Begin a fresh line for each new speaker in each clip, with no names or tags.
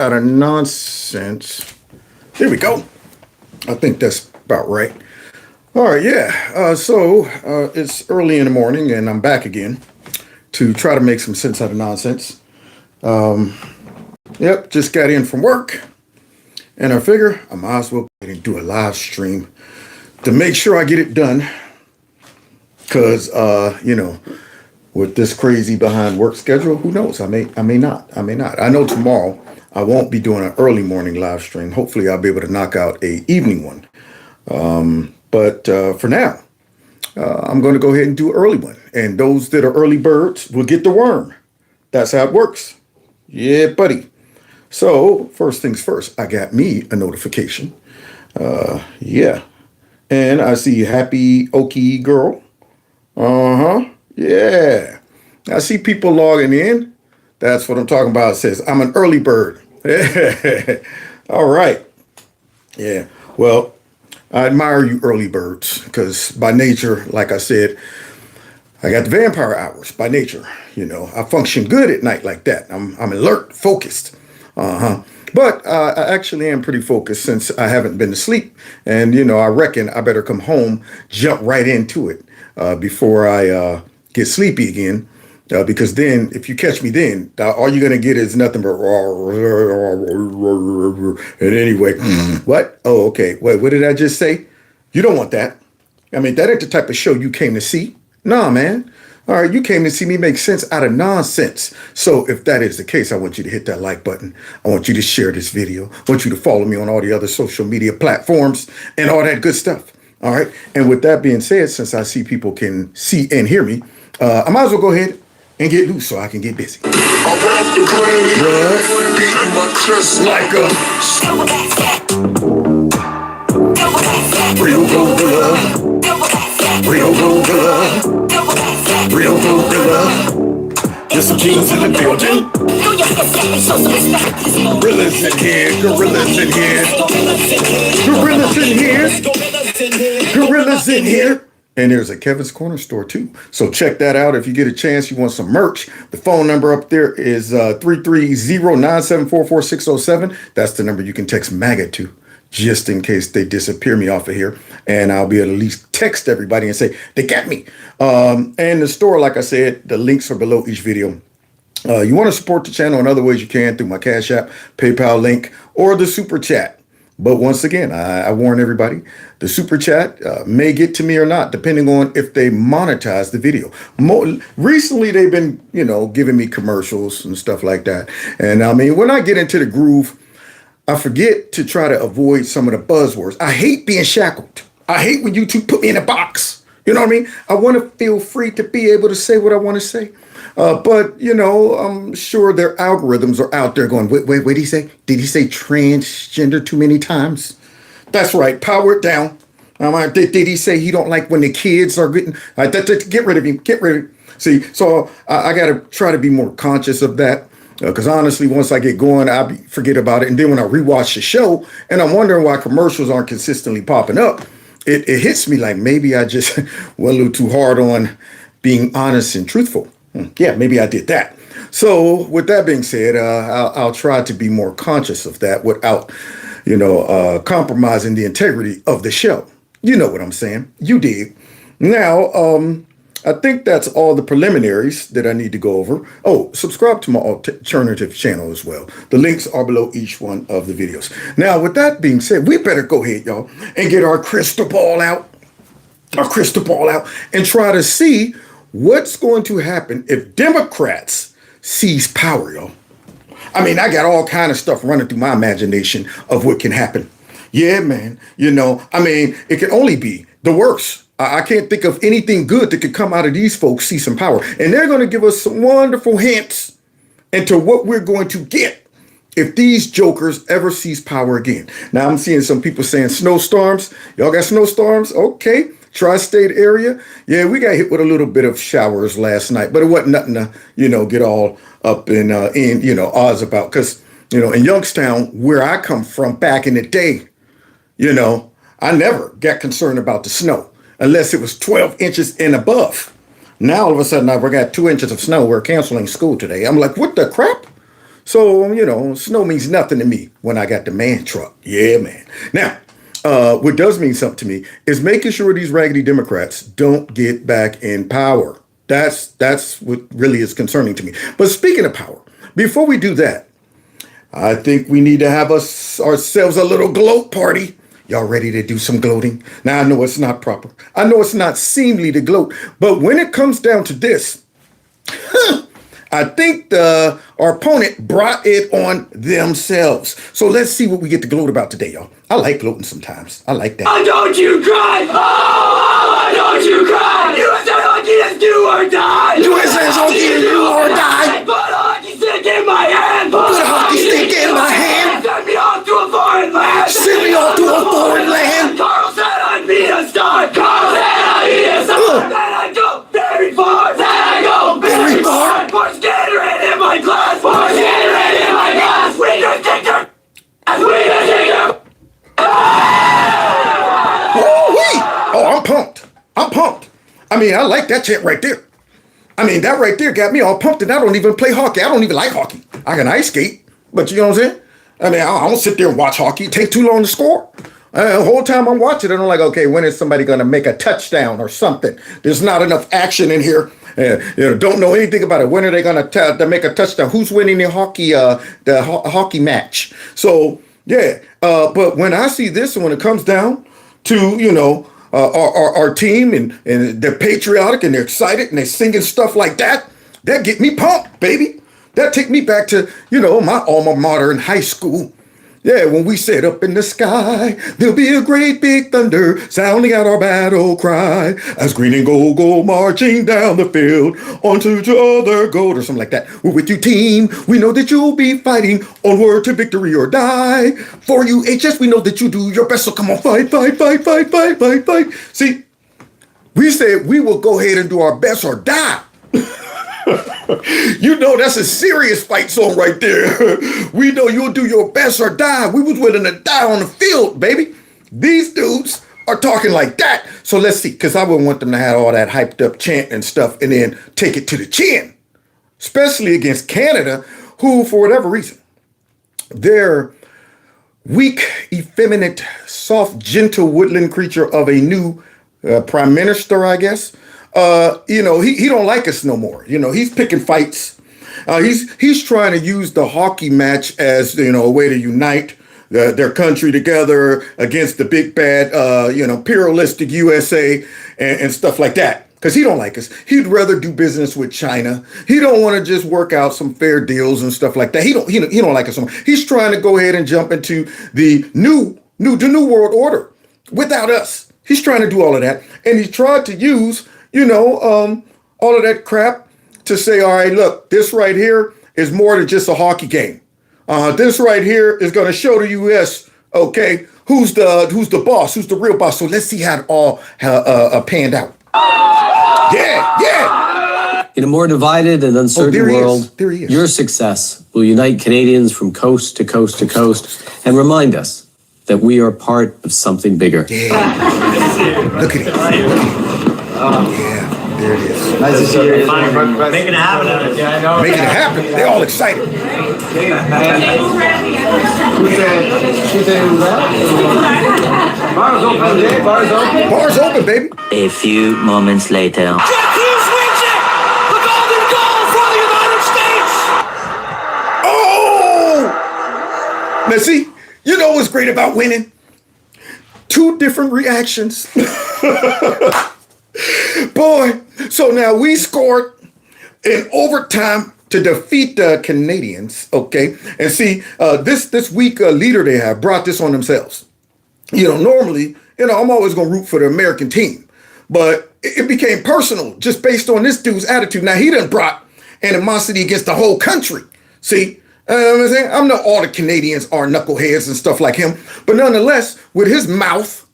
out of nonsense. There we go. I think that's about right. All right, yeah. It's early in the morning, and I'm back again to try to make some sense out of nonsense. Yep, just got in from work, and I figure I might as well go ahead and do a live stream to make sure I get it done. Because, with this crazy behind work schedule, who knows? I may not. I know tomorrow I won't be doing an early morning live stream. Hopefully, I'll be able to knock out a evening one. But for now, I'm going to go ahead and do an early one. And those that are early birds will get the worm. That's how it works. Yeah, buddy. So first things first, I got me a notification. Yeah. And I see Happy Okie Girl. Uh-huh. Yeah. I see people logging in. That's what I'm talking about. It says, I'm an early bird. All right. Yeah. Well, I admire you early birds because by nature, like I said, I got the vampire hours by nature. I function good at night like that. I'm alert, focused. Uh-huh. But I actually am pretty focused since I haven't been to sleep. And, I reckon I better come home, jump right into it before I get sleepy again. Because then, if you catch me then, all you're going to get is nothing but... And anyway, what? Oh, okay. Wait, what did I just say? You don't want that. I mean, that ain't the type of show you came to see. Nah, man. All right, you came to see me make sense out of nonsense. So if that is the case, I want you to hit that like button. I want you to share this video. I want you to follow me on all the other social media platforms and all that good stuff. All right. And with that being said, since I see people can see and hear me, I might as well go ahead and get loose so I can get busy. Like a real gorilla. Real gorilla. Real gorilla. There's some jeans in the building. Gorillas in here. Gorillas in here. Gorillas in here. Gorillas in here. And there's a Kevin's Corner store too. So check that out if you get a chance. You want some merch. The phone number up there is 330-974-4607. That's the number you can text MAGA to, just in case they disappear me off of here. And I'll be able to at least text everybody and say, they got me. And the store, like I said, the links are below each video. You want to support the channel in other ways you can through my Cash App, PayPal link, or the Super Chat. But once again, I warn everybody, the Super Chat may get to me or not, depending on if they monetize the video. Recently, they've been, giving me commercials and stuff like that. And I mean, when I get into the groove, I forget to try to avoid some of the buzzwords. I hate being shackled. I hate when YouTube put me in a box. You know what I mean? I want to feel free to be able to say what I want to say. But, I'm sure their algorithms are out there going, wait, what did he say? Did he say transgender too many times? That's right. Power it down. Did he say he don't like when the kids are getting... get rid of him. Get rid of him. See, so I got to try to be more conscious of that. Because honestly, once I get going, I forget about it. And then when I rewatch the show and I'm wondering why commercials aren't consistently popping up, it hits me like maybe I just went a little too hard on being honest and truthful. Yeah, maybe I did that. So with that being said, I'll try to be more conscious of that without, compromising the integrity of the show. You know what I'm saying? You dig. Now, I think that's all the preliminaries that I need to go over. Oh, subscribe to my alternative channel as well. The links are below each one of the videos. Now, with that being said, we better go ahead, y'all, and get our crystal ball out. And try to see what's going to happen if Democrats seize power, y'all. I mean, I got all kind of stuff running through my imagination of what can happen. Yeah, man. It can only be the worst. I can't think of anything good that could come out of these folks seizing power. And they're going to give us some wonderful hints into what we're going to get if these jokers ever seize power again. Now, I'm seeing some people saying snowstorms. Y'all got snowstorms? Okay. Tri-state area. Yeah, we got hit with a little bit of showers last night, but it wasn't nothing to, get all up in odds about. Because, in Youngstown, where I come from back in the day, I never got concerned about the snow unless it was 12 inches and above. Now, all of a sudden, I've got 2 inches of snow. We're canceling school today. I'm like, what the crap? So, snow means nothing to me when I got the man truck. Yeah, man. Now, what does mean something to me is making sure these raggedy Democrats don't get back in power. That's what really is concerning to me. But speaking of power, before we do that, I think we need to have ourselves a little gloat party. Y'all ready to do some gloating? Now, I know it's not proper. I know it's not seemly to gloat. But when it comes down to this, I think our opponent brought it on themselves. So let's see what we get to gloat about today, y'all. I like gloating sometimes. I like that.
Oh, don't you cry! Oh, don't you cry! USA hockey is do or die!
USA hockey is do or die!
Put a hockey stick in my hand!
Put a hockey stick in my hand!
Send me off to a foreign land!
Send me off to a foreign land!
Carl said I'd be a star! Carl said I'd be a star! Then I go very far! Then I go very far! Pour Gatorade in my glass! Pour Gatorade in my glass! We just take your... We just take your...
Oh, I'm pumped. I'm pumped. I mean, I like that chant right there. I mean, that right there got me all pumped, and I don't even play hockey. I don't even like hockey. I can ice skate, but you know what I'm saying? I mean, I don't sit there and watch hockey. It takes too long to score. The whole time I'm watching it, I'm like, okay, when is somebody going to make a touchdown or something? There's not enough action in here. Don't know anything about it. When are they going to make a touchdown? Who's winning the hockey match? So, yeah. But when I see this, and when it comes down to, our team and they're patriotic and they're excited and they're singing stuff like that get me pumped, baby. That take me back to, my alma mater in high school. Yeah, when we said up in the sky, there'll be a great big thunder sounding out our battle cry as green and gold go marching down the field onto the other gold or something like that. We're with you, team. We know that you'll be fighting onward to victory or die. For you, HS, we know that you do your best. So come on, fight, fight, fight, fight, fight, fight, fight. See, we said we will go ahead and do our best or die. That's a serious fight song right there. We know you'll do your best or die. We was willing to die on the field, baby. These dudes are talking like that. So let's see, because I wouldn't want them to have all that hyped up chant and stuff and then take it to the chin, especially against Canada, who, for whatever reason, they're weak, effeminate, soft, gentle woodland creature of a new prime minister, I guess. He don't like us no more. He's picking fights. He's trying to use the hockey match as, a way to unite their country together against the big bad, imperialistic USA and stuff like that. Because he don't like us. He'd rather do business with China. He don't want to just work out some fair deals and stuff like that. He don't like us so much. He's trying to go ahead and jump into the new world order without us. He's trying to do all of that. And he tried to use all of that crap to say, all right, look, this right here is more than just a hockey game. This right here is going to show the U.S., okay, who's the boss, who's the real boss. So let's see how it all panned out. Yeah.
In a more divided and uncertain world, your success will unite Canadians from coast to coast to coast and remind us that we are part of something bigger.
Yeah. Look at it. Yeah, there it is.
Nice to see you. Making it happen.
Making it happen. They're all excited.
Who said who's that? Bars open, Jay. Bars open.
Bars open, baby.
A few moments later.
Jack Hughes wins it! The golden goal for the United States!
Oh! Now see, you know what's great about winning? Two different reactions. Boy, so now we scored in overtime to defeat the Canadians, okay? And see, this weak leader they have brought this on themselves. Normally, I'm always going to root for the American team. But it became personal just based on this dude's attitude. Now, he done brought animosity against the whole country. See, I'm saying? I'm not all the Canadians are knuckleheads and stuff like him. But nonetheless, with his mouth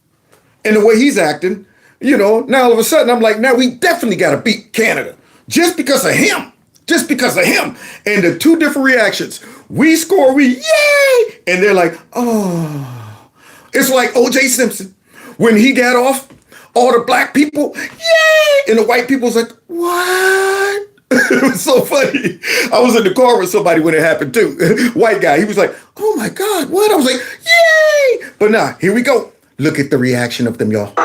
and the way he's acting, now all of a sudden I'm like, now we definitely got to beat Canada just because of him. Just because of him. And the two different reactions. We score, we yay! And they're like, oh. It's like O.J. Simpson. When he got off, all the black people, yay! And the white people's like, what? It was so funny. I was in the car with somebody when it happened too. White guy. He was like, "Oh my God, what?" I was like, "Yay!" But nah, here we go. Look at the reaction of them, y'all. Yeah,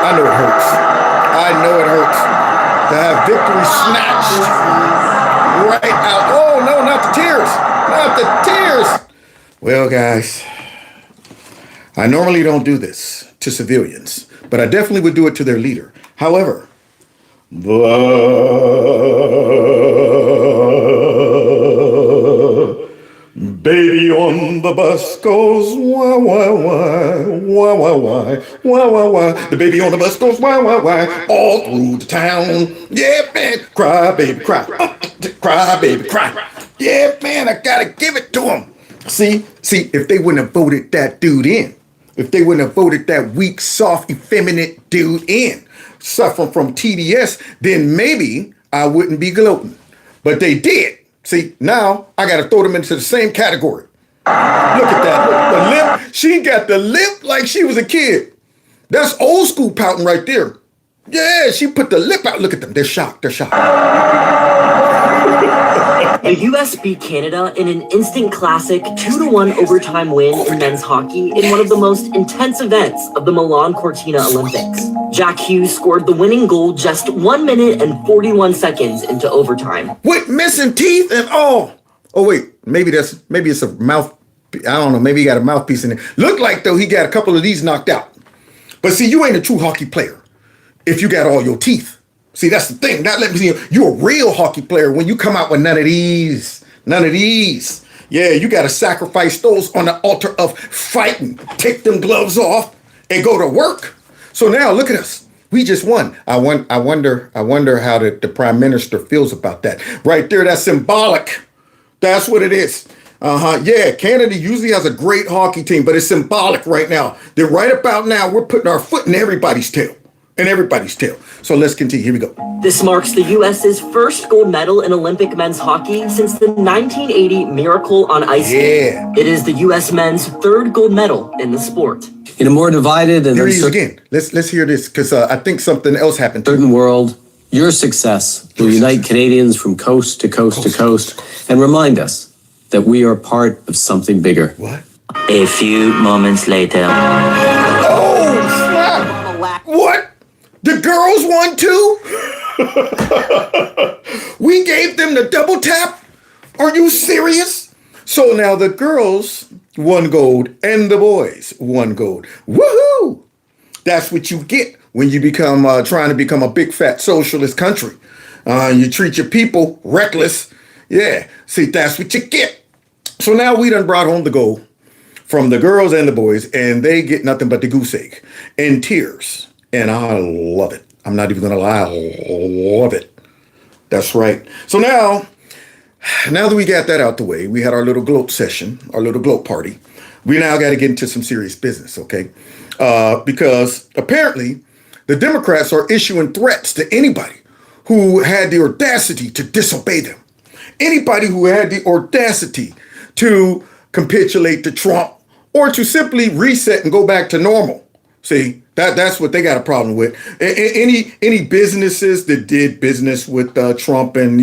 I know it hurts. I know it hurts to have victory snatched right out. Oh no, not the tears. Not the tears. Well, guys, I normally don't do this to civilians, but I definitely would do it to their leader. However, baby on the bus goes wah wah wah wah wah wah wah wah wah. The baby on the bus goes wah wah wah all through the town. Yeah, man, cry baby cry, cry baby cry. Yeah, man, I gotta give it to him. See, if they wouldn't have voted that dude in, if they wouldn't have voted that weak, soft, effeminate dude in, suffering from TDS, then maybe I wouldn't be gloating. But they did. See, now I got to throw them into the same category. Look at that. Look, the lip. She got the lip like she was a kid. That's old school pouting right there. Yeah, she put the lip out. Look at them. They're shocked. They're shocked.
The U.S. beat Canada in an instant classic 2-1 overtime win in men's hockey in one of the most intense events of the Milan Cortina Olympics. Jack Hughes scored the winning goal just 1 minute and 41 seconds into overtime.
With missing teeth and all. Oh wait, maybe it's a mouth. I don't know. Maybe he got a mouthpiece in it. Looked like though he got a couple of these knocked out. But see, you ain't a true hockey player if you got all your teeth. See, that's the thing. That let me see you're a real hockey player when you come out with none of these. None of these. Yeah, you got to sacrifice those on the altar of fighting. Take them gloves off and go to work. So now look at us. We just won. I wonder how the prime minister feels about that. Right there, that's symbolic. That's what it is. Yeah, Canada usually has a great hockey team, but it's symbolic right now. Then right about now, we're putting our foot in everybody's tail. So let's continue. Here we go.
This marks the U.S.'s first gold medal in Olympic men's hockey since the 1980 Miracle on Ice game. It is the U.S. men's third gold medal in the sport.
In a more divided and
here he is again. Let's hear this because I think something else happened.
Certain world, your success will unite Canadians from coast to coast to coast and remind us that we are part of something bigger.
What?
A few moments later.
Oh, snap! What? The girls won too? We gave them the double tap? Are you serious? So now the girls won gold and the boys won gold. Woohoo! That's what you get when you become trying to become a big fat socialist country. You treat your people reckless. Yeah, see, that's what you get. So now we done brought home the gold from the girls and the boys, and they get nothing but the goose egg and tears. And I love it. I'm not even going to lie. I love it. That's right. So now that we got that out the way, we had our little gloat session, our little gloat party. We now got to get into some serious business, okay? Because apparently the Democrats are issuing threats to anybody who had the audacity to disobey them. Anybody who had the audacity to capitulate to Trump or to simply reset and go back to normal. See, that's what they got a problem with. Any businesses that did business with Trump and,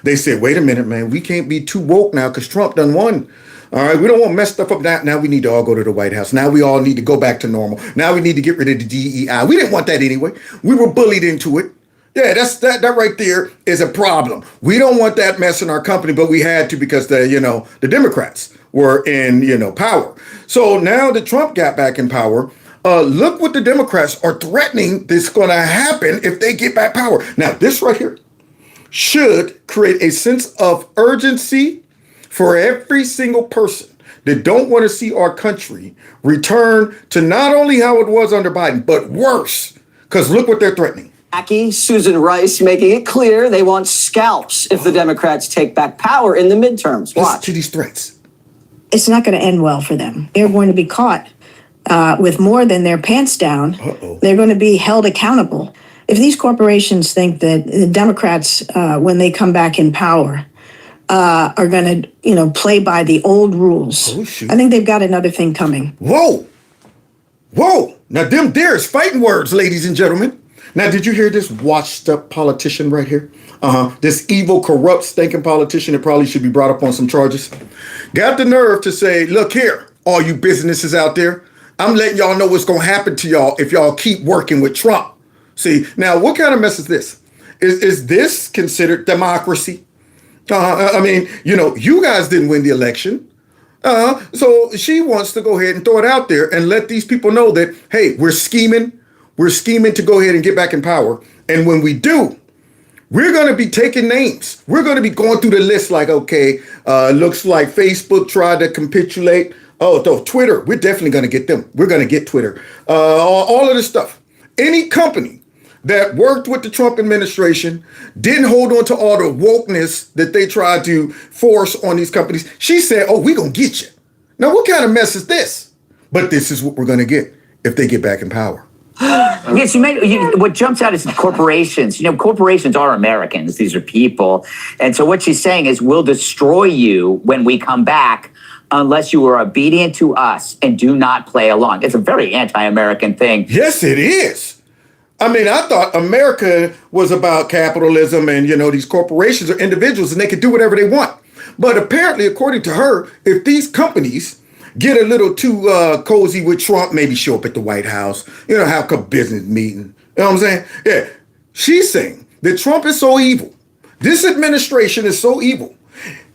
they said, wait a minute, man, we can't be too woke now because Trump done won. All right, we don't want to mess stuff up. Now we need to all go to the White House. Now we all need to go back to normal. Now we need to get rid of the DEI. We didn't want that anyway. We were bullied into it. Yeah, that right there is a problem. We don't want that mess in our company, but we had to because the Democrats were in, power. So now that Trump got back in power, look what the Democrats are threatening that's going to happen if they get back power. Now, this right here should create a sense of urgency for every single person that don't want to see our country return to not only how it was under Biden, but worse, because look what they're threatening.
Susan Rice making it clear they want scalps if the Democrats take back power in the midterms.
Listen to these threats.
It's not going to end well for them. They're going to be caught with more than their pants down. They're going to be held accountable. If these corporations think that the Democrats, when they come back in power, are going to, play by the old rules, I think they've got another thing coming.
Whoa. Now, them there's fighting words, ladies and gentlemen. Now, did you hear this washed up politician right here? This evil, corrupt, stinking politician that probably should be brought up on some charges. Got the nerve to say, look here, all you businesses out there, I'm letting y'all know what's going to happen to y'all if y'all keep working with Trump. See, now, what kind of mess is this? Is this considered democracy? I mean, you guys didn't win the election. So she wants to go ahead and throw it out there and let these people know that, hey, we're scheming. We're scheming to go ahead and get back in power. And when we do, we're going to be taking names. We're going to be going through the list like, okay, looks like Facebook tried to capitulate. Oh, so Twitter, we're definitely going to get them. We're going to get Twitter. All of this stuff. Any company that worked with the Trump administration, didn't hold on to all the wokeness that they tried to force on these companies. She said, oh, we're going to get you. Now, what kind of mess is this? But this is what we're going to get if they get back in power.
Yes, what jumps out is corporations. Corporations are Americans. These are people. And so what she's saying is we'll destroy you when we come back unless you are obedient to us and do not play along. It's a very anti-American thing.
Yes, it is. I mean, I thought America was about capitalism and, these corporations are individuals and they can do whatever they want. But apparently, according to her, if these companies get a little too cozy with Trump, maybe show up at the White House, have a business meeting. You know what I'm saying? Yeah. She's saying that Trump is so evil. This administration is so evil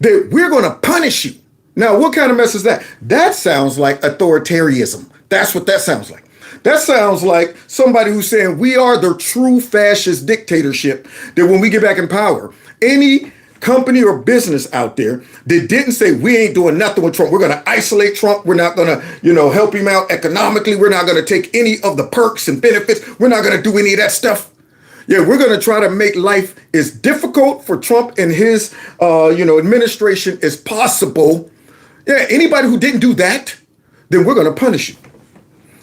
that we're going to punish you. Now, what kind of mess is that? That sounds like authoritarianism. That's what that sounds like. That sounds like somebody who's saying we are the true fascist dictatorship, that when we get back in power, any company or business out there that didn't say we ain't doing nothing with Trump, we're going to isolate Trump, we're not going to, help him out economically, we're not going to take any of the perks and benefits, we're not going to do any of that stuff. Yeah, we're going to try to make life as difficult for Trump and his, administration as possible. Yeah, anybody who didn't do that, then we're going to punish you.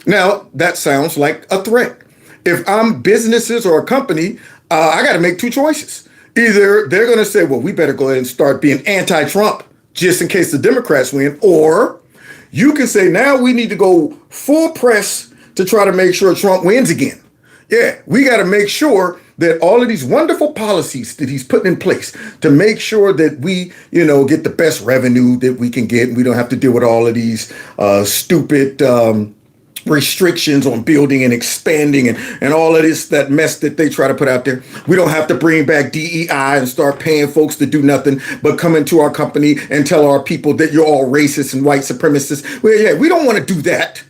Now, that sounds like a threat. If I'm businesses or a company, I got to make two choices. Either they're going to say, well, we better go ahead and start being anti-Trump just in case the Democrats win. Or you can say, now we need to go full press to try to make sure Trump wins again. Yeah, we got to make sure that all of these wonderful policies that he's putting in place to make sure that we, get the best revenue that we can get. And we don't have to deal with all of these stupid restrictions on building and expanding and all of that mess that they try to put out there. We don't have to bring back DEI and start paying folks to do nothing but come into our company and tell our people that you're all racist and white supremacists. Well, yeah, we don't want to do that.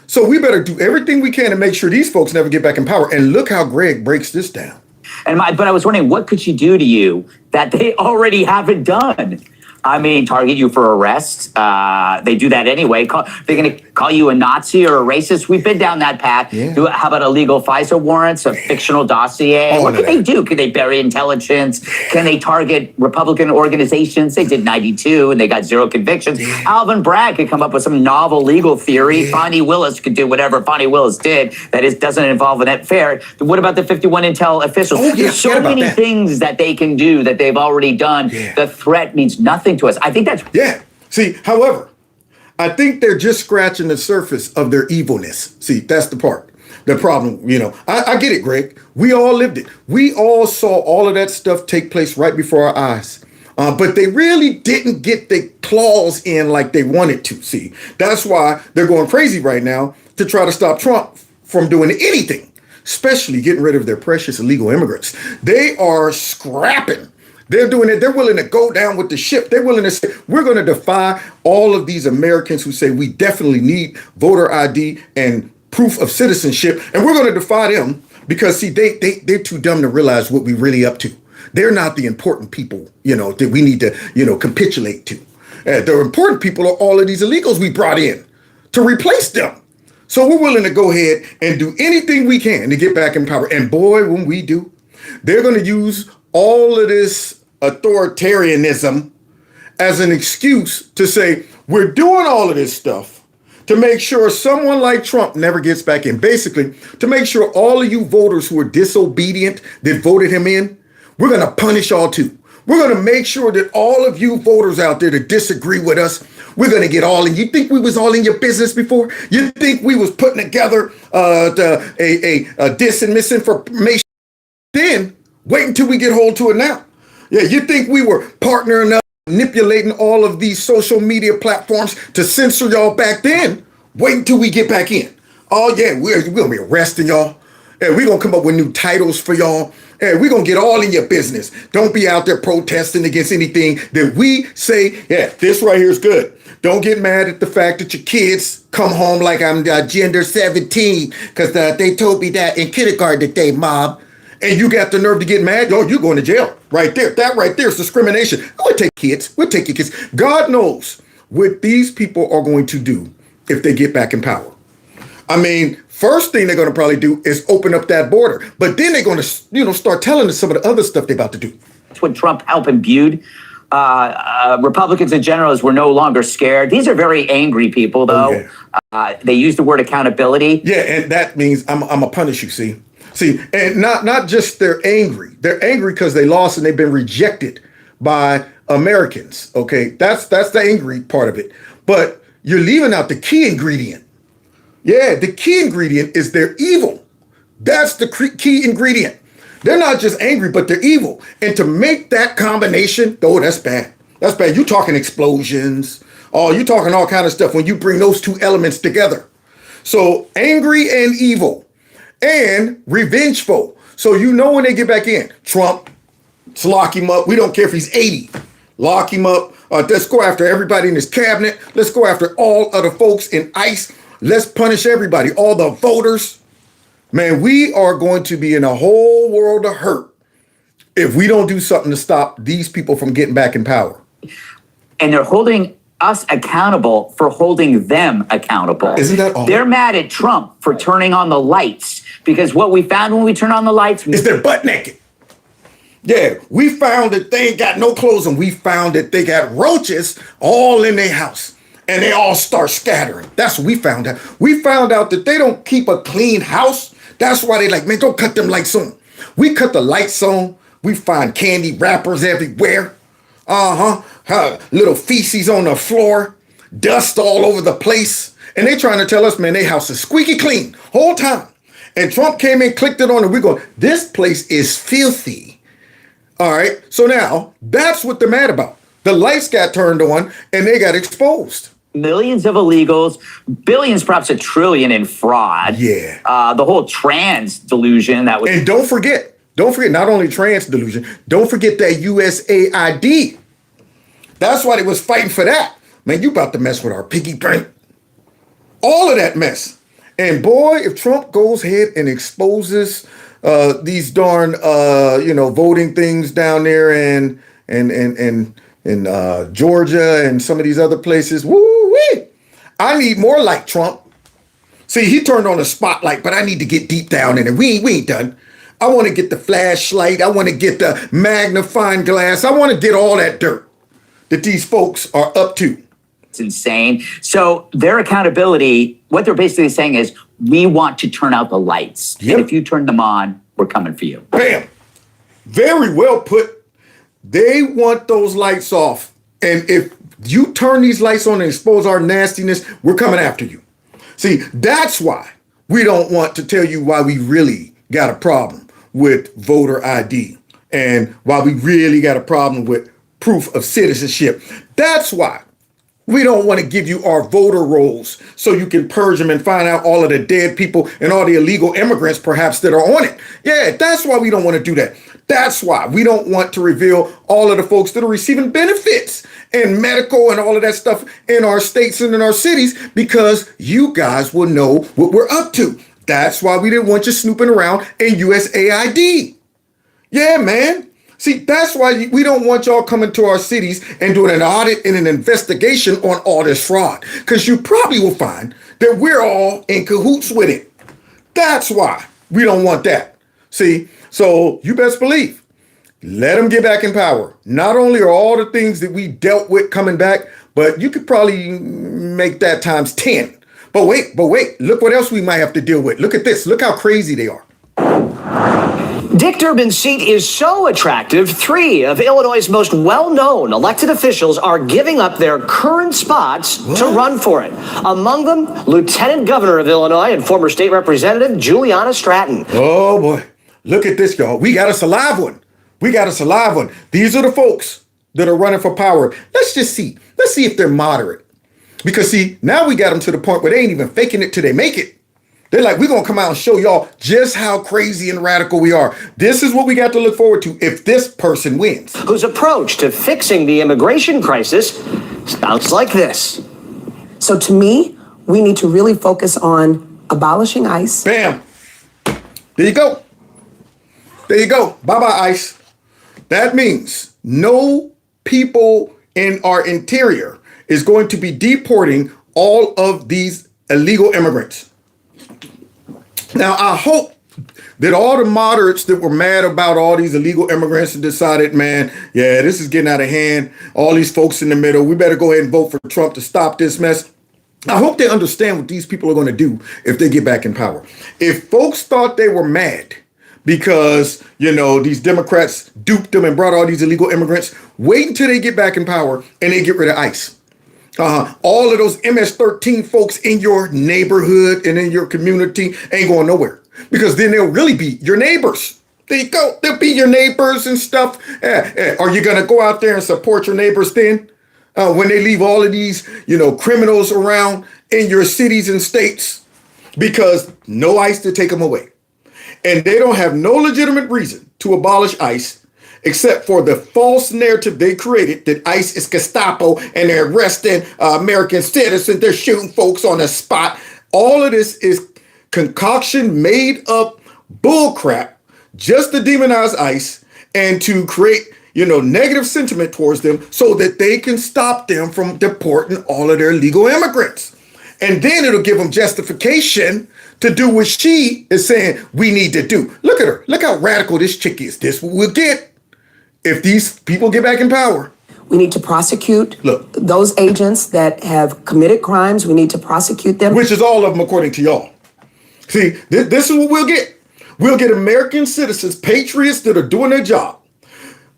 So we better do everything we can to make sure these folks never get back in power. And look how Greg breaks this down.
But I was wondering, what could she do to you that they already haven't done? I mean, target you for arrest. They do that anyway. They're going to call you a Nazi or a racist. We've been down that path. Yeah. How about illegal FISA warrants, a fictional dossier? What can they do? Can they bury intelligence? Can they target Republican organizations? They did 92 and they got 0 convictions. Yeah. Alvin Bragg could come up with some novel legal theory. Yeah. Bonnie Willis could do whatever Bonnie Willis did. That doesn't involve an affair. What about the 51 Intel officials? There's so many things that they can do that they've already done. Yeah. The threat means nothing to us. I think that's...
Yeah. See, however, I think they're just scratching the surface of their evilness. See, that's the part. The problem, I get it, Greg. We all lived it. We all saw all of that stuff take place right before our eyes. But they really didn't get the claws in like they wanted to. See, that's why they're going crazy right now to try to stop Trump from doing anything, especially getting rid of their precious illegal immigrants. They are scrapping. They're doing it. They're willing to go down with the ship. They're willing to say, we're going to defy all of these Americans who say we definitely need voter ID and proof of citizenship. And we're going to defy them because, see, they're too dumb to realize what we're really up to. They're not the important people, that we need to, capitulate to. The important people are all of these illegals we brought in to replace them. So we're willing to go ahead and do anything we can to get back in power. And boy, when we do, they're going to use all of this authoritarianism as an excuse to say, we're doing all of this stuff to make sure someone like Trump never gets back in. Basically, to make sure all of you voters who are disobedient that voted him in, we're going to punish all too. We're going to make sure that all of you voters out there that disagree with us, We're going to get all in. You think we was all in your business before? You think we was putting together dis and misinformation? Then wait until we get hold to it now. Yeah, you think we were partnering up, manipulating all of these social media platforms to censor y'all back then? Wait until we get back in. Oh yeah, we're going to be arresting y'all. Yeah, we're going to come up with new titles for y'all. Yeah, we're going to get all in your business. Don't be out there protesting against anything that we say, yeah, this right here is good. Don't get mad at the fact that your kids come home like I'm gender 17 because they told me that in kindergarten today, Mom. And you got the nerve to get mad? Oh, you're going to jail right there. That right there is discrimination. We'll take kids. We'll take your kids. God knows what these people are going to do if they get back in power. I mean, first thing they're going to probably do is open up that border. But then they're going to, start telling us some of the other stuff they're about to do.
That's what Trump helped imbued. Republicans in general were no longer scared. These are very angry people, though. Oh, yeah. They use the word accountability.
Yeah, and that means I'm going to punish you, see? See, and not just they're angry. They're angry because they lost and they've been rejected by Americans, okay? That's the angry part of it. But you're leaving out the key ingredient. Yeah, the key ingredient is they're evil. That's the key ingredient. They're not just angry, but they're evil. And to make that combination, oh, that's bad. That's bad. You're talking explosions. Oh, you're talking all kind of stuff when you bring those two elements together. So angry and evil and revengeful. So when they get back in, Trump, let's lock him up. We don't care if he's 80. Lock him up. Let's go after everybody in his cabinet. Let's go after all of the folks in ICE. Let's punish everybody, all the voters. Man, we are going to be in a whole world of hurt if we don't do something to stop these people from getting back in power.
And they're holding us accountable for holding them accountable.
Isn't that awful?
They're mad at Trump for turning on the lights because what we found when we turn on the lights
is they're butt naked. Yeah, we found that they ain't got no clothes and we found that they got roaches all in their house. And they all start scattering. That's what we found out. We found out that they don't keep a clean house. That's why they like, man, don't cut them lights on. We cut the lights on. We find candy wrappers everywhere. Little feces on the floor. Dust all over the place. And they trying to tell us, man, their house is squeaky clean whole time. And Trump came in, clicked it on, and we're going, this place is filthy. All right. So now that's what they're mad about. The lights got turned on and they got exposed.
Millions of illegals, billions, perhaps $1 trillion in fraud.
Yeah.
The whole trans delusion that was.
And don't forget, not only trans delusion, don't forget that USAID. That's why they was fighting for that. Man, you about to mess with our piggy bank. All of that mess. And boy, if Trump goes ahead and exposes these darn, voting things down there in Georgia and some of these other places, woo-wee. I need more like Trump. See, he turned on a spotlight, but I need to get deep down in it. We ain't done. I want to get the flashlight. I want to get the magnifying glass. I want to get all that dirt that these folks are up to.
It's insane. So their accountability, what they're basically saying is, we want to turn out the lights. Yep. And if you turn them on, we're coming for you.
Bam. Very well put. They want those lights off. And if you turn these lights on and expose our nastiness, we're coming after you. See, that's why we don't want to tell you why we really got a problem with voter ID and why we really got a problem with proof of citizenship. That's why we don't want to give you our voter rolls so you can purge them and find out all of the dead people and all the illegal immigrants perhaps that are on it. Yeah, that's why we don't want to do that. That's why we don't want to reveal all of the folks that are receiving benefits and medical and all of that stuff in our states and in our cities, because you guys will know what we're up to. That's why we didn't want you snooping around in USAID. Yeah, man. See, that's why we don't want y'all coming to our cities and doing an audit and an investigation on all this fraud, because you probably will find that we're all in cahoots with it. That's why we don't want that. See, so you best believe, let them get back in power. Not only are all the things that we dealt with coming back, but you could probably make that times 10. But wait, look what else we might have to deal with. Look at this. Look how crazy they are.
Dick Durbin's seat is so attractive, 3 of Illinois' most well-known elected officials are giving up their current spots to run for it. Among them, Lieutenant Governor of Illinois and former state representative Juliana Stratton.
Oh boy, look at this, y'all. We got us a live one. We got us a live one. These are the folks that are running for power. Let's just see. Let's see if they're moderate. Because see, now we got them to the point where they ain't even faking it till they make it. They're like, we're going to come out and show y'all just how crazy and radical we are. This is what we got to look forward to if this person wins.
Whose approach to fixing the immigration crisis sounds like this.
So to me, we need to really focus on abolishing ICE.
Bam. There you go. There you go. Bye-bye, ICE. That means no people in our interior is going to be deporting all of these illegal immigrants. Now, I hope that all the moderates that were mad about all these illegal immigrants and decided, man, yeah, this is getting out of hand. All these folks in the middle, we better go ahead and vote for Trump to stop this mess. I hope they understand what these people are going to do if they get back in power. If folks thought they were mad because, you know, these Democrats duped them and brought all these illegal immigrants, wait until they get back in power and they get rid of ICE. All of those MS-13 folks in your neighborhood and in your community ain't going nowhere, because then they'll really be your neighbors. There you go. They'll be your neighbors and stuff. Are you going to go out there and support your neighbors then when they leave all of these, you know, criminals around in your cities and states? Because no ICE to take them away. And they don't have no legitimate reason to abolish ICE except for the false narrative they created that ICE is Gestapo and they're arresting American citizens. They're shooting folks on the spot. All of this is concoction, made up bullcrap just to demonize ICE and to create, you know, negative sentiment towards them so that they can stop them from deporting all of their illegal immigrants. And then it'll give them justification to do what she is saying we need to do. Look at her. Look how radical this chick is. This what we'll get if these people get back in power.
We need to prosecute those agents that have committed crimes. We need to prosecute them.
Which is all of them, according to y'all. See, this is what we'll get. We'll get American citizens, patriots that are doing their job,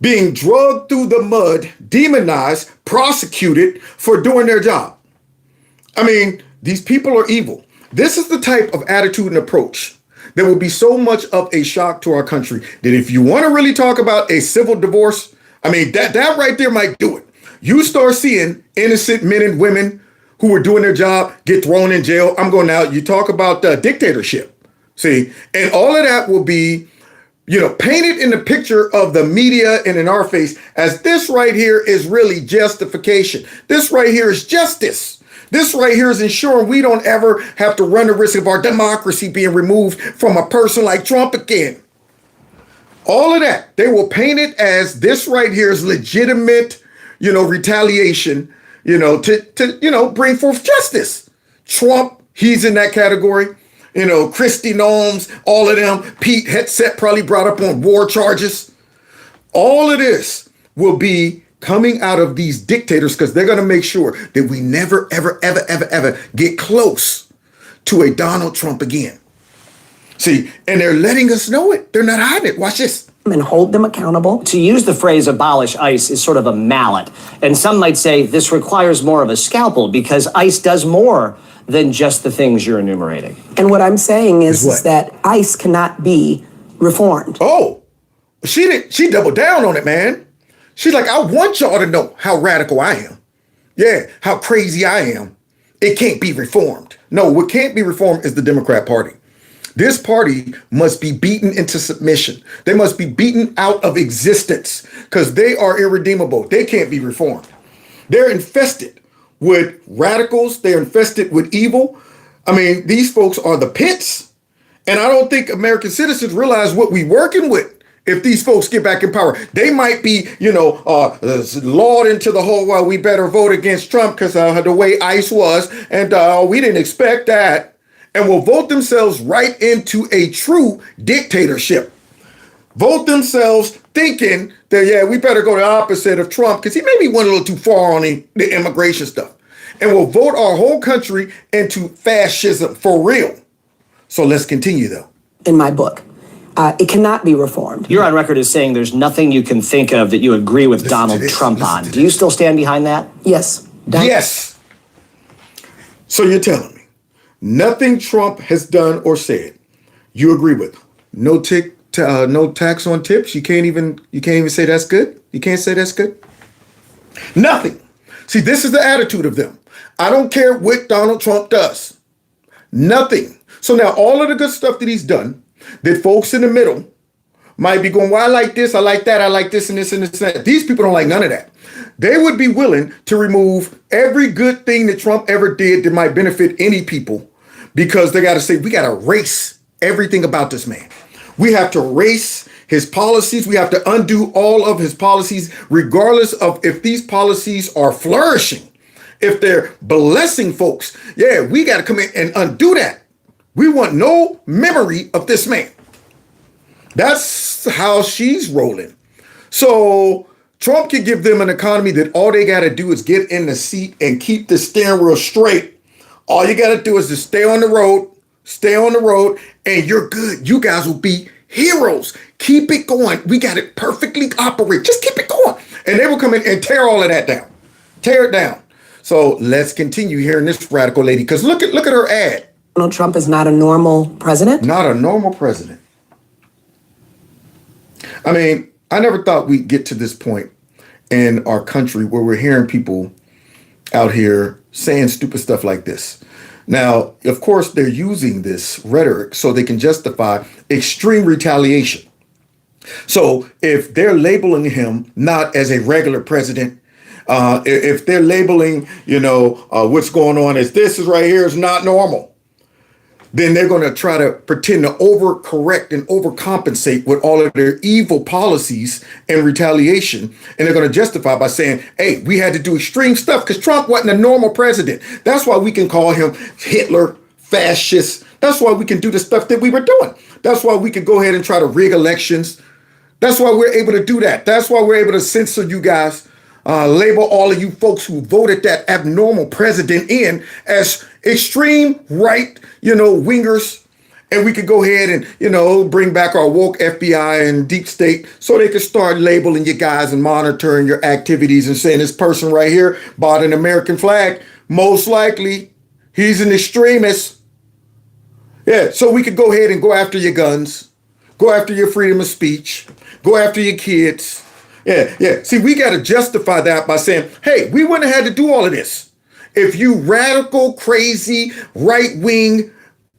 being drugged through the mud, demonized, prosecuted for doing their job. I mean, these people are evil. This is the type of attitude and approach that will be so much of a shock to our country that if you want to really talk about a civil divorce, I mean, that right there might do it. You start seeing innocent men and women who were doing their job get thrown in jail. I'm going out. You talk about dictatorship. See, and all of that will be, you know, painted in the picture of the media and in our face as this right here is really justification. This right here is justice. This right here is ensuring we don't ever have to run the risk of our democracy being removed from a person like Trump again. All of that, they will paint it as this right here is legitimate, you know, retaliation, you know, to you know, bring forth justice. Trump, he's in that category. You know, Kristi Noem, all of them. Pete Hegseth probably brought up on war charges. All of this will be coming out of these dictators because they're going to make sure that we never, ever, ever, ever, ever get close to a Donald Trump again. See, and they're letting us know it. They're not hiding it. Watch this.
And hold them accountable.
To use the phrase abolish ICE is sort of a mallet. And some might say this requires more of a scalpel because ICE does more than just the things you're enumerating.
And what I'm saying is that ICE cannot be reformed.
Oh, she doubled down on it, man. She's like, I want y'all to know how radical I am. Yeah, how crazy I am. It can't be reformed. No, what can't be reformed is the Democrat Party. This party must be beaten into submission. They must be beaten out of existence because they are irredeemable. They can't be reformed. They're infested with radicals. They're infested with evil. I mean, these folks are the pits. And I don't think American citizens realize what we're working with. If these folks get back in power, they might be, you know, lured into the whole, well, we better vote against Trump because the way ICE was, and we didn't expect that, and will vote themselves right into a true dictatorship. Vote themselves thinking that, yeah, we better go the opposite of Trump because he maybe went a little too far on the immigration stuff, and will vote our whole country into fascism for real. So let's continue, though.
In my book, It cannot be reformed.
You're on record as saying there's nothing you can think of that you agree with Donald Trump on. Do you still stand behind that?
Yes.
Yes. So you're telling me nothing Trump has done or said you agree with? No tax on tips. You can't even say that's good. You can't say that's good. Nothing. See, this is the attitude of them. I don't care what Donald Trump does. Nothing. So now all of the good stuff that he's done, that folks in the middle might be going, well, I like this, I like that, I like this and this and this and that. These people don't like none of that. They would be willing to remove every good thing that Trump ever did that might benefit any people because they got to say, we got to erase everything about this man. We have to erase his policies. We have to undo all of his policies, regardless of if these policies are flourishing, if they're blessing folks. Yeah, we got to come in and undo that. We want no memory of this man. That's how she's rolling. So Trump can give them an economy that all they got to do is get in the seat and keep the steering wheel straight. All you got to do is just stay on the road, and you're good. You guys will be heroes. Keep it going. We got it perfectly operate. Just keep it going. And they will come in and tear all of that down. Tear it down. So let's continue hearing this radical lady, because look at her ad.
Donald Trump is not a normal president?
Not a normal president. I mean, I never thought we'd get to this point in our country where we're hearing people out here saying stupid stuff like this. Now, of course, they're using this rhetoric so they can justify extreme retaliation. So if they're labeling him not as a regular president, if they're labeling, what's going on as this is right here is not normal, then they're going to try to pretend to overcorrect and overcompensate with all of their evil policies and retaliation. And they're going to justify by saying, hey, we had to do extreme stuff because Trump wasn't a normal president. That's why we can call him Hitler, fascist. That's why we can do the stuff that we were doing. That's why we can go ahead and try to rig elections. That's why we're able to do that. That's why we're able to censor you guys, label all of you folks who voted that abnormal president in as extreme right, wingers. And we could go ahead and, bring back our woke FBI and deep state so they could start labeling you guys and monitoring your activities and saying this person right here bought an American flag. Most likely he's an extremist. Yeah, so we could go ahead and go after your guns, go after your freedom of speech, go after your kids. Yeah. See, we got to justify that by saying, hey, we wouldn't have had to do all of this if you radical, crazy, right-wing,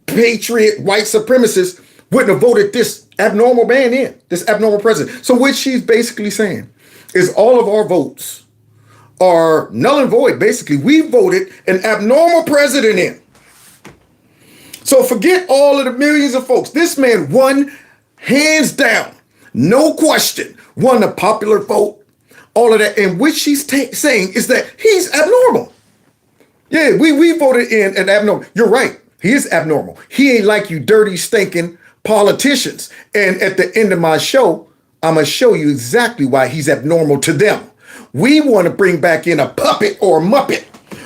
patriot, white supremacists wouldn't have voted this abnormal man in, this abnormal president. So what she's basically saying is all of our votes are null and void. Basically, we voted an abnormal president in. So forget all of the millions of folks. This man won hands down, no question, won the popular vote, all of that. And what she's saying is that he's abnormal. Yeah, we voted in an abnormal. You're right. He is abnormal. He ain't like you dirty, stinking politicians. And at the end of my show, I'm going to show you exactly why he's abnormal to them. We want to bring back in a puppet or a muppet.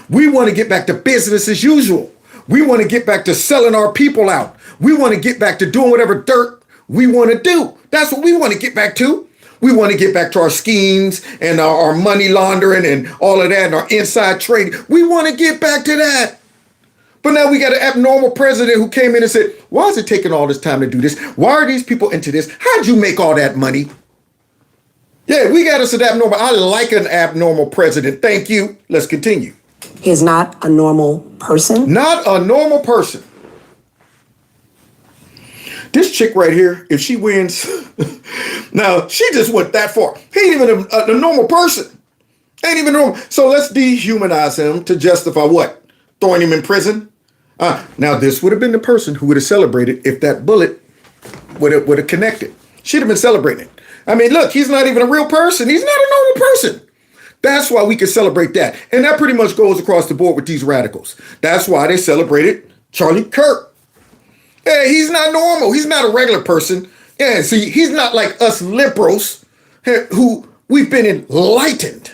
We want to get back to business as usual. We want to get back to selling our people out. We want to get back to doing whatever dirt we want to do. That's what we want to get back to. We want to get back to our schemes and our money laundering and all of that and our inside trading. We want to get back to that. But now we got an abnormal president who came in and said, why is it taking all this time to do this? Why are these people into this? How'd you make all that money? Yeah, we got us an abnormal. I like an abnormal president. Thank you. Let's continue.
He is not a normal person. Not a normal person.
This chick right here, if she wins, now she just went that far. He ain't even a normal person. Ain't even normal. So let's dehumanize him to justify what? Throwing him in prison? Now this would have been the person who would have celebrated if that bullet would have connected. She'd have been celebrating. I mean, look, he's not even a real person. He's not a normal person. That's why we can celebrate that. And that pretty much goes across the board with these radicals. That's why they celebrated Charlie Kirk. Yeah, he's not normal. He's not a regular person. Yeah, see, he's not like us liberals who we've been enlightened.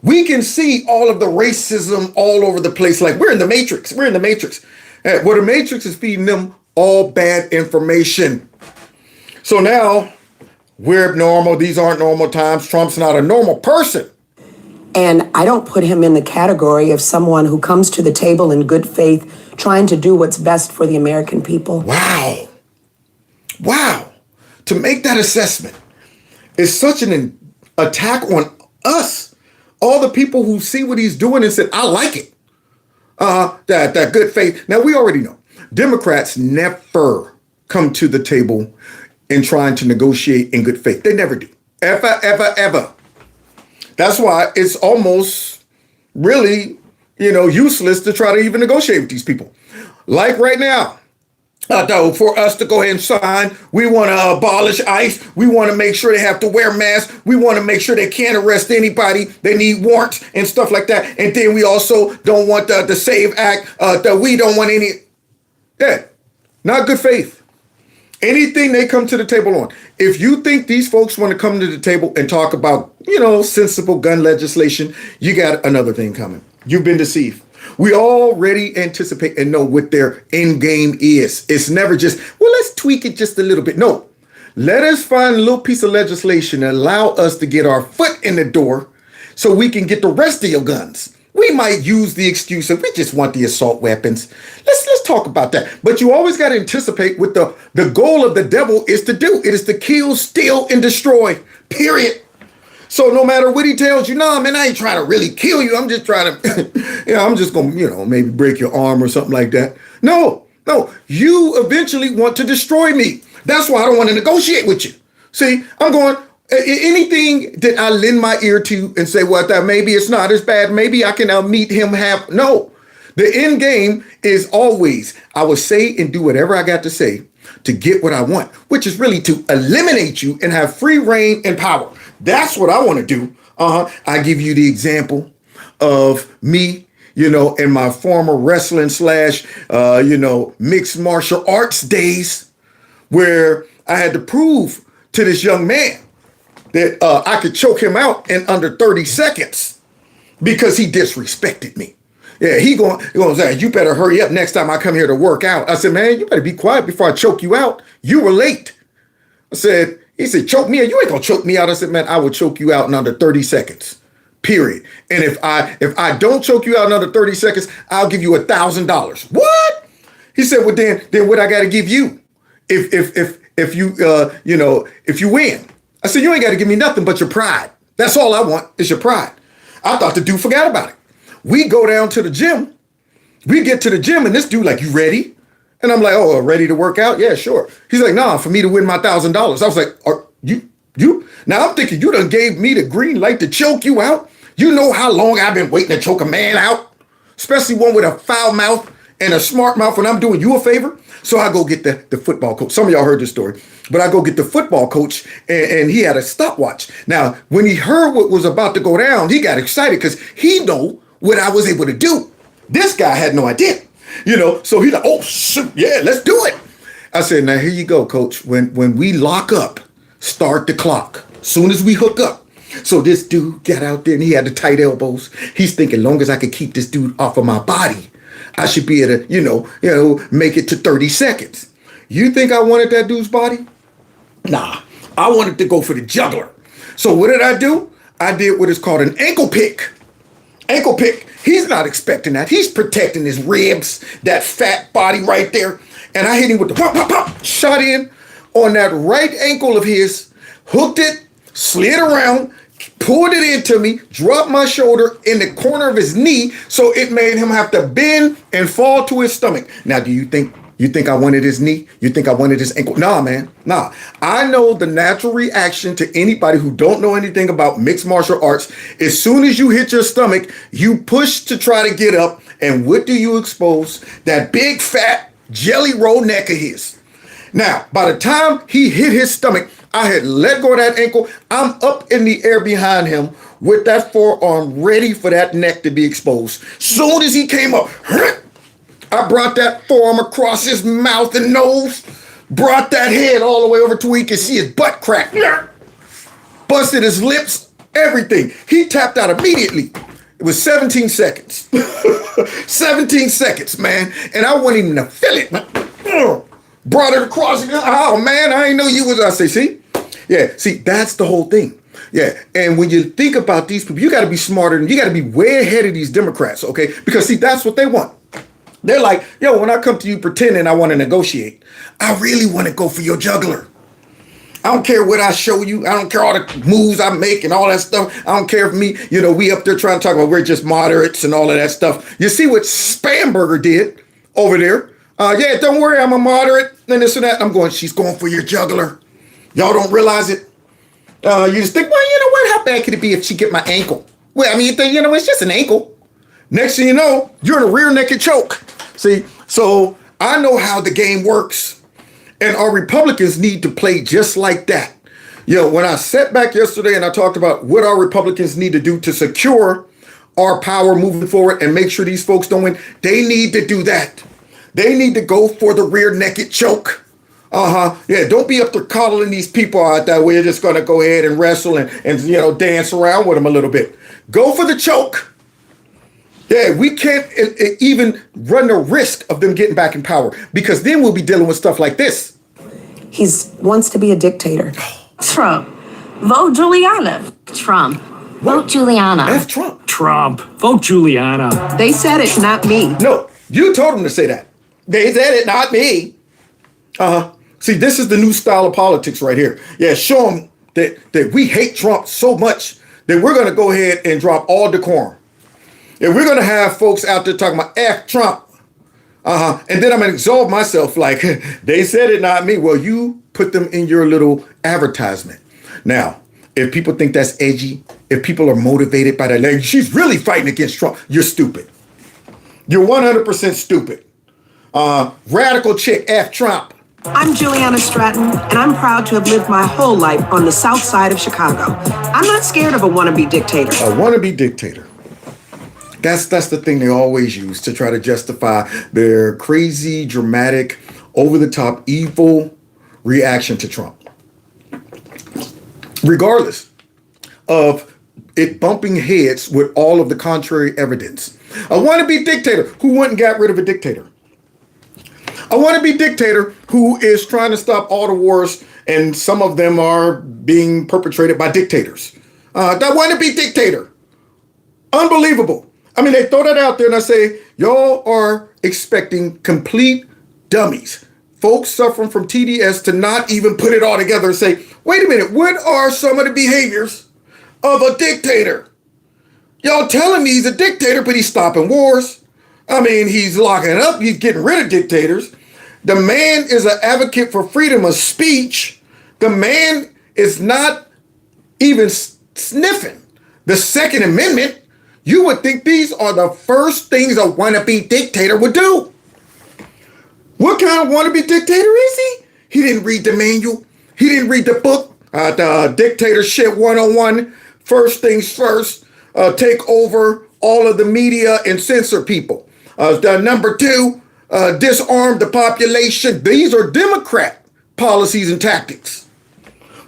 We can see all of the racism all over the place. Like we're in the Matrix. We're in the Matrix. Where the Matrix is feeding them all bad information. So now we're abnormal. These aren't normal times. Trump's not a normal person.
And I don't put him in the category of someone who comes to the table in good faith, trying to do what's best for the American people.
Wow. Wow. To make that assessment is such an attack on us. All the people who see what he's doing and said, I like it. That good faith. Now, we already know Democrats never come to the table in trying to negotiate in good faith. They never do. Ever, ever, ever. That's why it's almost really, useless to try to even negotiate with these people. Like right now, for us to go ahead and sign, we want to abolish ICE. We want to make sure they have to wear masks. We want to make sure they can't arrest anybody. They need warrants and stuff like that. And then we also don't want the SAVE Act. That we don't want any. Yeah, not good faith. Anything they come to the table on. If you think these folks want to come to the table and talk about, sensible gun legislation, you got another thing coming. You've been deceived. We already anticipate and know what their end game is. It's never just, well, let's tweak it just a little bit. No, let us find a little piece of legislation and allow us to get our foot in the door so we can get the rest of your guns. We might use the excuse of we just want the assault weapons. Let's talk about that. But you always got to anticipate what the goal of the devil is to do. It is to kill, steal, and destroy, period. So no matter what he tells you, no, man, I ain't trying to really kill you. I'm just trying to, I'm just going to, maybe break your arm or something like that. No, you eventually want to destroy me. That's why I don't want to negotiate with you. See, I'm going, anything that I lend my ear to and say, well, that maybe it's not as bad. Maybe I can meet him half. No, the end game is always, I will say and do whatever I got to say to get what I want, which is really to eliminate you and have free reign and power. That's what I want to do. I give you the example of me, in my former wrestling / mixed martial arts days, where I had to prove to this young man that I could choke him out in under 30 seconds because he disrespected me. Yeah, he going to say, you better hurry up next time I come here to work out. I said, man, you better be quiet before I choke you out. You were late. He said, choke me out? You ain't going to choke me out. I said, man, I will choke you out in under 30 seconds, period. And if I don't choke you out in under 30 seconds, I'll give you $1,000. What? He said, well, then what I got to give you if you win? I said, you ain't got to give me nothing but your pride. That's all I want is your pride. I thought the dude forgot about it. We go down to the gym. We get to the gym and this dude like, you ready? And I'm like, oh, ready to work out? Yeah, sure. He's like, nah, for me to win my $1,000. I was like, are you? Now I'm thinking you done gave me the green light to choke you out. You know how long I've been waiting to choke a man out? Especially one with a foul mouth and a smart mouth when I'm doing you a favor. So I go get the football coach. Some of y'all heard this story, but I go get the football coach and he had a stopwatch. Now, when he heard what was about to go down, he got excited because he know what I was able to do. This guy had no idea. So he's like, oh, shoot, yeah, let's do it. I said, now here you go, coach. When we lock up, start the clock. Soon as we hook up. So this dude got out there and he had the tight elbows. He's thinking, long as I can keep this dude off of my body, I should be able to, make it to 30 seconds. You think I wanted that dude's body? Nah, I wanted to go for the juggler. So what did I do? I did what is called an ankle pick. Ankle pick. He's not expecting that. He's protecting his ribs, that fat body right there. And I hit him with the pop, pop, pop, shot in on that right ankle of his, hooked it, slid around, pulled it into me, dropped my shoulder in the corner of his knee, so it made him have to bend and fall to his stomach. Now, do you think I wanted his knee? You think I wanted his ankle? Nah, man, nah. I know the natural reaction to anybody who don't know anything about mixed martial arts. As soon as you hit your stomach, you push to try to get up, and what do you expose? That big, fat, jelly roll neck of his. Now, by the time he hit his stomach, I had let go of that ankle. I'm up in the air behind him with that forearm ready for that neck to be exposed. Soon as he came up, I brought that forearm across his mouth and nose, brought that head all the way over to where he could see his butt crack. Busted his lips, everything. He tapped out immediately. It was 17 seconds. 17 seconds, man. And I wasn't even to feel it. brought it across. Oh man, I didn't know you was. I say, see, yeah, see, that's the whole thing. Yeah, and when you think about these people, you got to be smarter and you got to be way ahead of these Democrats, okay? Because see, that's what they want. They're like, yo, when I come to you pretending I want to negotiate, I really want to go for your jugular. I don't care what I show you. I don't care all the moves I make and all that stuff. I don't care if me, we up there trying to talk about we're just moderates and all of that stuff. You see what Spamberger did over there? Yeah, don't worry, I'm a moderate and this and that. I'm going, she's going for your jugular. Y'all don't realize it. You just think, well, you know what? How bad could it be if she get my ankle? Well, I mean, it's just an ankle. Next thing you know, you're in a rear naked choke. See, so I know how the game works. And our Republicans need to play just like that. When I sat back yesterday and I talked about what our Republicans need to do to secure our power moving forward and make sure these folks don't win, they need to do that. They need to go for the rear naked choke. Yeah, don't be up there coddling these people out that way. You're just going to go ahead and wrestle and dance around with them a little bit. Go for the choke. Yeah, we can't even run the risk of them getting back in power because then we'll be dealing with stuff like this.
He wants to be a dictator.
Trump. Vote Juliana. Trump. Vote Juliana.
That's Trump.
Trump. Vote Juliana.
They said it, not me.
No, you told them to say that. They said it, not me. See, this is the new style of politics right here. Yeah, show them that we hate Trump so much that we're going to go ahead and drop all decorum. If we're going to have folks out there talking about F Trump, and then I'm going to exalt myself like, they said it, not me. Well, you put them in your little advertisement. Now, if people think that's edgy, if people are motivated by that, like, she's really fighting against Trump, you're stupid. You're 100% stupid. Radical chick, F Trump.
I'm Juliana Stratton, and I'm proud to have lived my whole life on the south side of Chicago. I'm not scared of a wannabe dictator.
A wannabe dictator. That's the thing they always use to try to justify their crazy, dramatic, over-the-top, evil reaction to Trump. Regardless of it bumping heads with all of the contrary evidence. A wannabe dictator who went and got rid of a dictator. A wannabe dictator who is trying to stop all the wars, and some of them are being perpetrated by dictators. That wannabe dictator. Unbelievable. I mean, they throw that out there and I say, y'all are expecting complete dummies, folks suffering from TDS, to not even put it all together and say, wait a minute, what are some of the behaviors of a dictator? Y'all telling me he's a dictator, but he's stopping wars. I mean, he's locking up, he's getting rid of dictators. The man is an advocate for freedom of speech. The man is not even sniffing the Second Amendment. You would think these are the first things a wannabe dictator would do. What kind of wannabe dictator is he? He didn't read the manual. He didn't read the book. The Dictatorship 101. First things first. Take over all of the media and censor people. Number two, disarm the population. These are Democrat policies and tactics.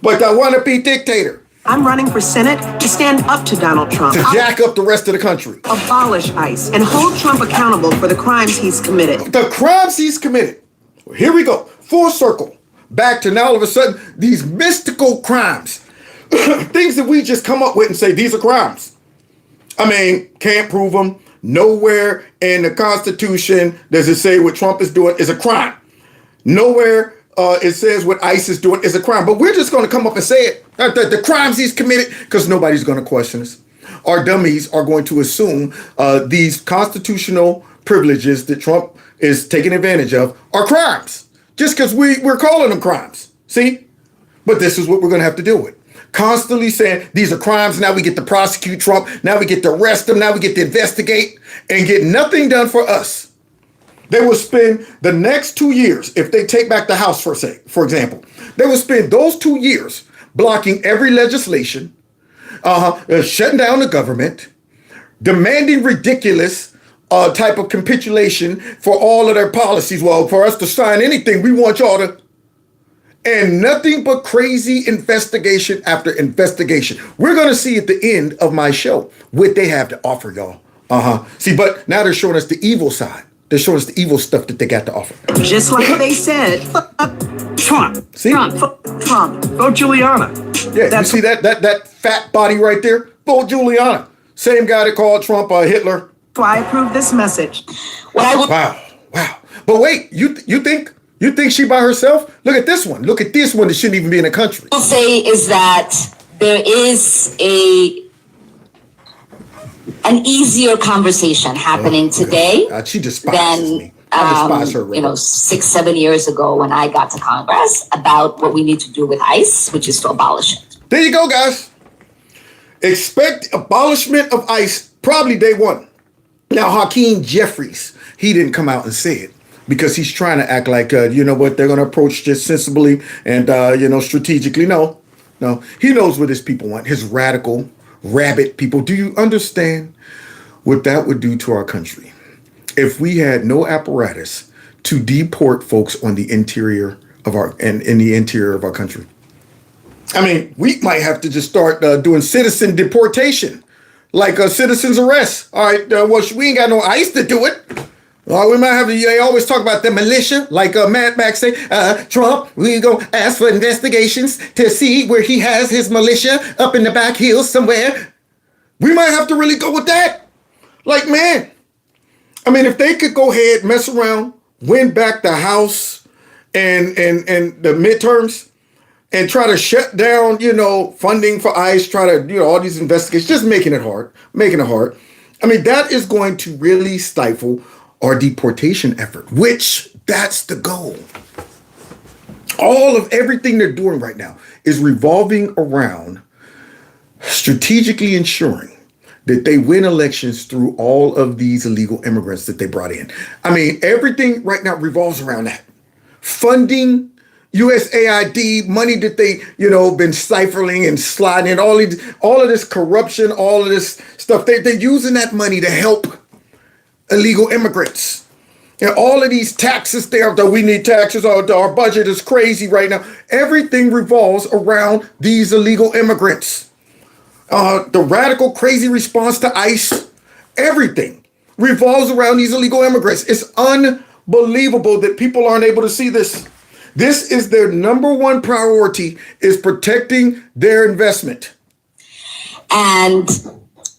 But the wannabe dictator.
I'm running for Senate to stand up to Donald Trump.
To jack up the rest of the country.
Abolish ICE and hold Trump accountable for the crimes he's committed.
The crimes he's committed. Here we go. Full circle. Back to now all of a sudden, these mystical crimes. Things that we just come up with and say, these are crimes. I mean, can't prove them. Nowhere in the Constitution does it say what Trump is doing is a crime. Nowhere it says what ICE is doing is a crime. But we're just going to come up and say it. The crimes he's committed, because nobody's going to question us. Our dummies are going to assume these constitutional privileges that Trump is taking advantage of are crimes. Just because we're calling them crimes. See? But this is what we're going to have to deal with. Constantly saying these are crimes. Now we get to prosecute Trump. Now we get to arrest him. Now we get to investigate and get nothing done for us. They will spend the next 2 years, if they take back the House, for example, they will spend those 2 years blocking every legislation, shutting down the government, demanding ridiculous type of capitulation for all of their policies. Well, for us to sign anything, we want y'all to. And nothing but crazy investigation after investigation. We're going to see at the end of my show what they have to offer, y'all. See, but now they're showing us the evil side. They're showing us the evil stuff that they got to offer.
Just like they said, Trump.
See?
Trump.
Vote Juliana.
Yeah, you see that fat body right there? Vote Juliana. Same guy that called Trump Hitler.
Why I approve this message.
Wow. But wait, you think she by herself? Look at this one. Look at this one that shouldn't even be in the country.
I'll say is that there is an easier conversation happening today
she despises me. I despise her.
6, 7 years ago when I got to Congress about what we need to do with ICE, which is to abolish it.
There you go, guys. Expect abolishment of ICE probably day one. Now, Hakeem Jeffries, he didn't come out and say it because he's trying to act like, you know what, they're going to approach this sensibly and, strategically. No. He knows what his people want, his radical, rabid people. Do you understand what that would do to our country if we had no apparatus to deport folks on the interior of in the interior of our country? I mean, we might have to just start doing citizen deportation, like a citizen's arrest. All right, we ain't got no ICE to do it. We might have to, they always talk about the militia, like Mad Max say, Trump, we go ask for investigations to see where he has his militia up in the back hills somewhere. We might have to really go with that. Like, man, I mean, if they could go ahead, mess around, win back the House and the midterms, and try to shut down, funding for ICE, try to, all these investigations, just making it hard. I mean, that is going to really stifle our deportation effort, which that's the goal. All of everything they're doing right now is revolving around strategically ensuring that they win elections through all of these illegal immigrants that they brought in. I mean, everything right now revolves around that. Funding USAID, money that they, been siphoning and sliding in, all of this corruption, all of this stuff. They're using that money to help illegal immigrants. And all of these taxes there, that we need taxes, our budget is crazy right now. Everything revolves around these illegal immigrants. The radical, crazy response to ICE, everything revolves around these illegal immigrants. It's unbelievable that people aren't able to see this. This is their number one priority, is protecting their investment.
And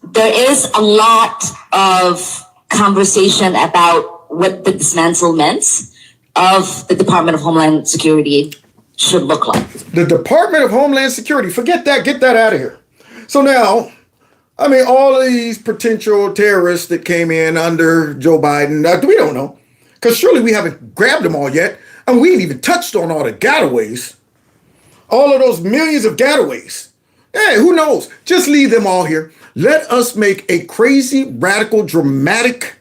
there is a lot of conversation about what the dismantlement of the Department of Homeland Security should look like.
The Department of Homeland Security, forget that, get that out of here. So now, I mean, all of these potential terrorists that came in under Joe Biden, we don't know, because surely we haven't grabbed them all yet. And we ain't even touched on all the getaways. All of those millions of getaways. Hey, who knows? Just leave them all here. Let us make a crazy, radical, dramatic,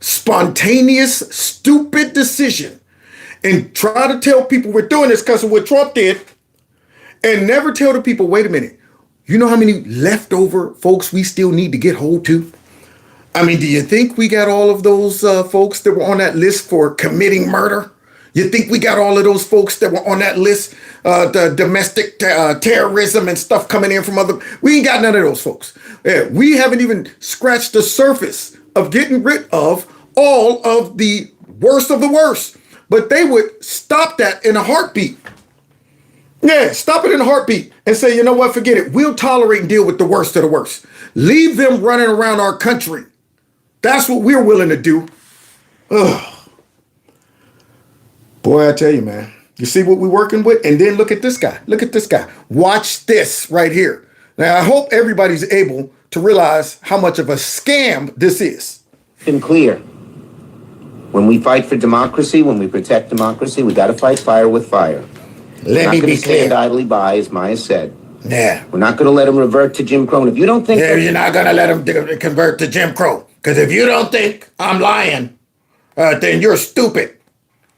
spontaneous, stupid decision and try to tell people we're doing this because of what Trump did, and never tell the people, wait a minute, you know how many leftover folks we still need to get hold to? I mean, do you think we got all of those folks that were on that list for committing murder? You think we got all of those folks that were on that list, the domestic terrorism and stuff coming in from other? We ain't got none of those folks. Yeah, we haven't even scratched the surface of getting rid of all of the worst of the worst. But they would stop that in a heartbeat. Yeah, stop it in a heartbeat and say, you know what, forget it. We'll tolerate and deal with the worst of the worst. Leave them running around our country. That's what we're willing to do. Ugh. Boy, I tell you, man, you see what we're working with? And then look at this guy. Look at this guy. Watch this right here. Now, I hope everybody's able to realize how much of a scam this is.
Been clear. When we fight for democracy, when we protect democracy, we got to fight fire with fire.
Let me be clear.
Stand idly by, as Maya said.
Yeah.
We're not going to let them revert to Jim Crow. And if you don't think...
Yeah, you're not going to let them convert to Jim Crow. Because if you don't think I'm lying, then you're stupid.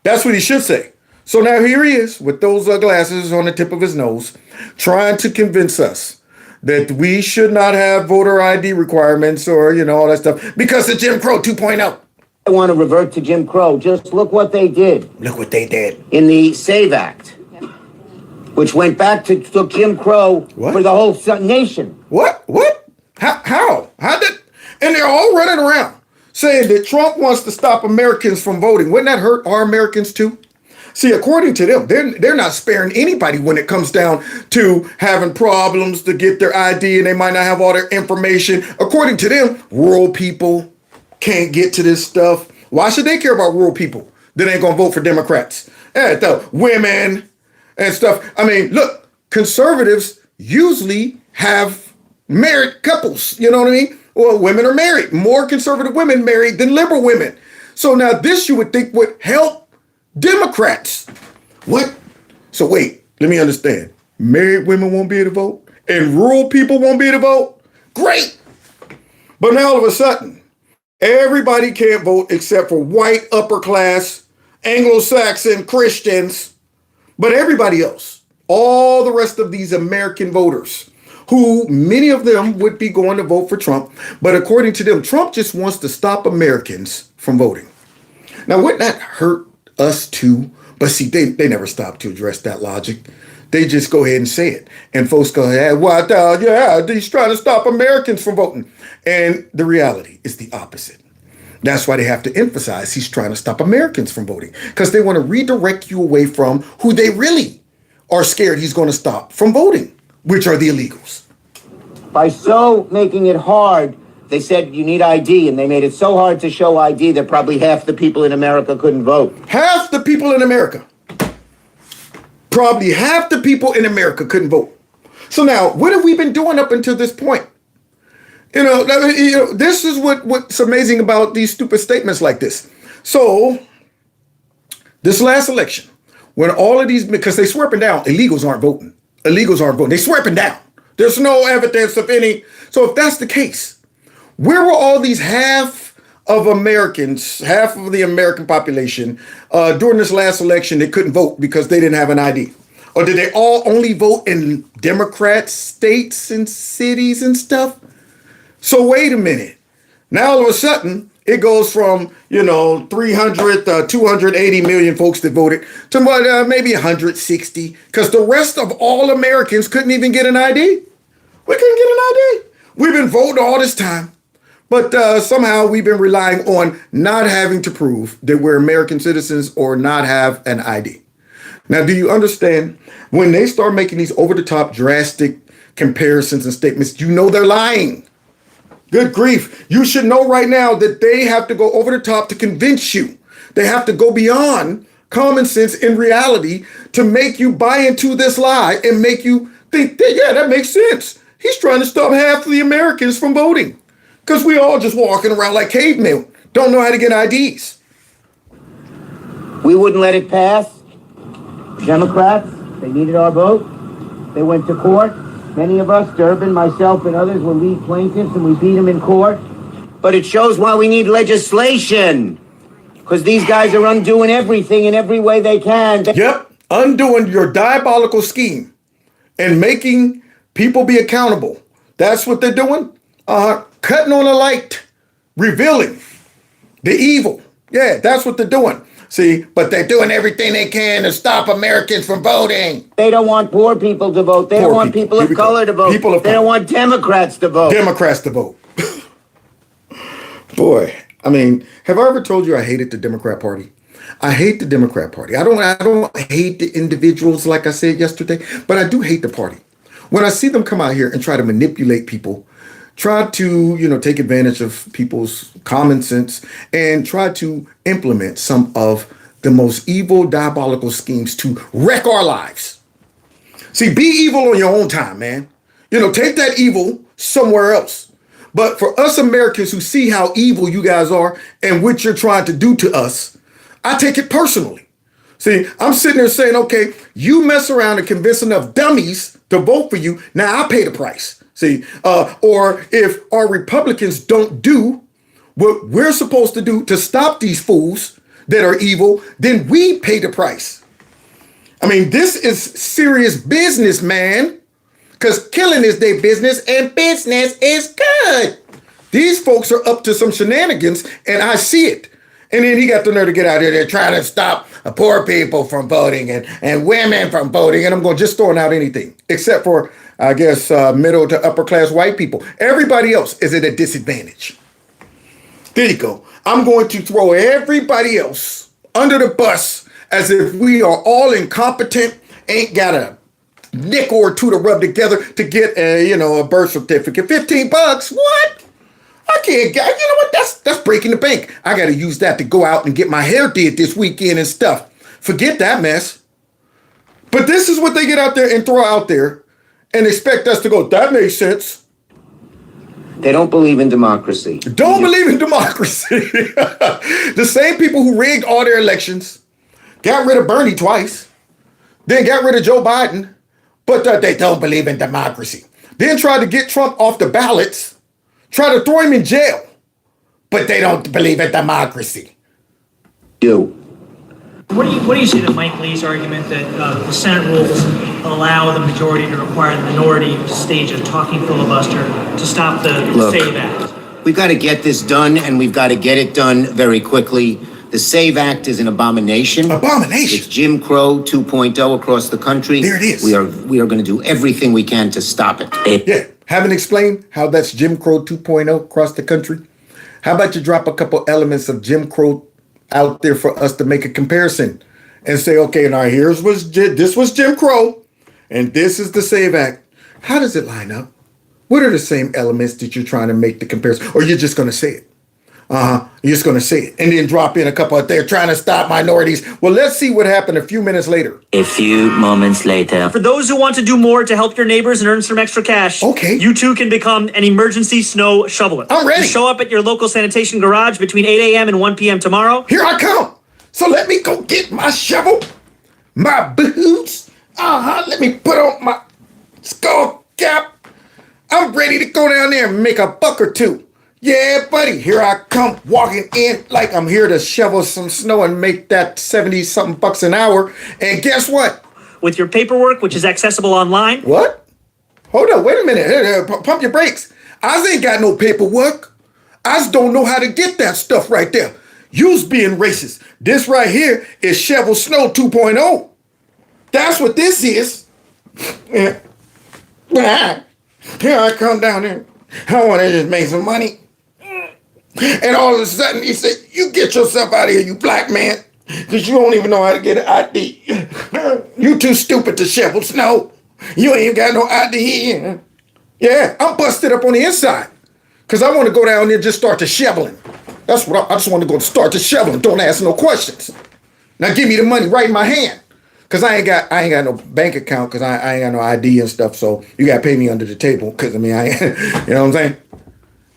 That's what he should say. So now here he is with those glasses on the tip of his nose, trying to convince us that we should not have voter ID requirements or, all that stuff because of Jim Crow 2.0.
I want to revert to Jim Crow. Just look what they did.
Look what they did.
In the SAVE Act, which went back to Jim Crow for the whole nation.
What? How? How did? And they're all running around saying that Trump wants to stop Americans from voting. Wouldn't that hurt our Americans too? See, according to them, they're not sparing anybody when it comes down to having problems to get their ID, and they might not have all their information. According to them, rural people can't get to this stuff. Why should they care about rural people that ain't gonna vote for Democrats? And the women and stuff. I mean, look, conservatives usually have married couples. You know what I mean? Well, women are married. More conservative women married than liberal women. So now this you would think would help Democrats. What? So wait, let me understand. Married women won't be able to vote and rural people won't be able to vote? Great. But now all of a sudden, everybody can't vote except for white upper class, Anglo-Saxon Christians. But everybody else, all the rest of these American voters, who many of them would be going to vote for Trump, but according to them, Trump just wants to stop Americans from voting. Now, wouldn't that hurt us too? But see, they never stop to address that logic. They just go ahead and say it. And folks go, hey, what? Yeah, he's trying to stop Americans from voting. And the reality is the opposite. That's why they have to emphasize he's trying to stop Americans from voting, because they want to redirect you away from who they really are scared he's going to stop from voting, which are the illegals.
By so making it hard, they said you need ID, and they made it so hard to show ID that probably half the people in America couldn't vote.
Half the people in America. Probably half the people in America couldn't vote. So now, what have we been doing up until this point? You know, this is what's amazing about these stupid statements like this. So, this last election, when all of these, because they swear up and down, illegals aren't voting. Illegals aren't voting. They swear up and down. There's no evidence of any. So if that's the case, where were all these half of Americans, half of the American population during this last election that couldn't vote because they didn't have an ID? Or did they all only vote in Democrat states and cities and stuff? So wait a minute. Now all of a sudden, it goes from, 300, 280 million folks that voted to maybe 160, because the rest of all Americans couldn't even get an ID. We couldn't get an ID. We've been voting all this time. But somehow we've been relying on not having to prove that we're American citizens or not have an ID. Now, do you understand? When they start making these over-the-top drastic comparisons and statements, they're lying. Good grief. You should know right now that they have to go over the top to convince you. They have to go beyond common sense in reality to make you buy into this lie and make you think that, yeah, that makes sense. He's trying to stop half of the Americans from voting. Because we all just walking around like cavemen, don't know how to get IDs.
We wouldn't let it pass. Democrats, they needed our vote. They went to court. Many of us, Durbin, myself, and others were lead plaintiffs, and we beat them in court. But it shows why we need legislation. Because these guys are undoing everything in every way they can.
Yep, undoing your diabolical scheme and making people be accountable. That's what they're doing. Cutting on a light, revealing the evil. Yeah, that's what they're doing. See, but they're doing everything they can to stop Americans from voting.
They don't want poor people to vote. They don't want people of color to vote. They don't want Democrats to vote.
Democrats to vote. Boy, I mean, have I ever told you I hated the Democrat Party? I hate the Democrat Party. I don't hate the individuals like I said yesterday, but I do hate the party. When I see them come out here and try to manipulate people, try to, take advantage of people's common sense and try to implement some of the most evil, diabolical schemes to wreck our lives. See, be evil on your own time, man. Take that evil somewhere else. But for us Americans who see how evil you guys are and what you're trying to do to us, I take it personally. See, I'm sitting there saying, okay, you mess around and convince enough dummies to vote for you. Now I pay the price. See, or if our Republicans don't do what we're supposed to do to stop these fools that are evil, then we pay the price. I mean, this is serious business, man, because killing is their business and business is good. These folks are up to some shenanigans and I see it. And then he got the nerve to get out here. They're trying to stop poor people from voting and women from voting. And I'm going just throwing out anything except for, I guess, middle to upper class white people. Everybody else is at a disadvantage. There you go. I'm going to throw everybody else under the bus as if we are all incompetent, ain't got a nickel or two to rub together to get a birth certificate. $15? What? I can't get, you know what? That's breaking the bank. I got to use that to go out and get my hair did this weekend and stuff. Forget that mess. But this is what they get out there and throw out there and expect us to go, that makes sense.
They don't believe in democracy.
Don't believe in democracy. The same people who rigged all their elections, got rid of Bernie twice, then got rid of Joe Biden, but they don't believe in democracy. Then tried to get Trump off the ballots, try to throw him in jail, but they don't believe in democracy.
What do you say to Mike Lee's argument that the Senate rules allow the majority to require the minority to stage a talking filibuster to stop the SAVE Act?
We've got to get this done, and we've got to get it done very quickly. The SAVE Act is an abomination.
Abomination.
It's Jim Crow 2.0 across the country.
There it is.
We are going to do everything we can to stop it.
Yeah. Haven't explained how that's Jim Crow 2.0 across the country? How about you drop a couple elements of Jim Crow out there for us to make a comparison and say, okay, now this was Jim Crow and this is the SAVE Act. How does it line up? What are the same elements that you're trying to make the comparison? Or you're just going to say it? You're just going to say it and then drop in a couple of, they're trying to stop minorities. Well, let's see what happened a few minutes later.
A few moments later.
For those who want to do more to help your neighbors and earn some extra cash,
okay,
you too can become an emergency snow shoveler.
I'm ready.
Just show up at your local sanitation garage between 8 a.m. and 1 p.m. tomorrow.
Here I come. So let me go get my shovel, my boots. Let me put on my skull cap. I'm ready to go down there and make a buck or two. Yeah, buddy, here I come walking in like I'm here to shovel some snow and make that 70-something bucks an hour. And guess what?
With your paperwork, which is accessible online.
What? Hold up, wait a minute. Pump your brakes. I ain't got no paperwork. I just don't know how to get that stuff right there. You's being racist. This right here is Shovel Snow 2.0. That's what this is. Yeah. Here I come down there. I want to just make some money. And all of a sudden, he said, you get yourself out of here, you black man, because you don't even know how to get an ID. You too stupid to shovel snow. You ain't got no ID. Yeah, I'm busted up on the inside because I want to go down there and just start to shoveling. That's what I just want to go start to shoveling. Don't ask no questions. Now give me the money right in my hand because I ain't got no bank account because I ain't got no ID and stuff. So you got to pay me under the table because, I mean, I ain't, you know what I'm saying?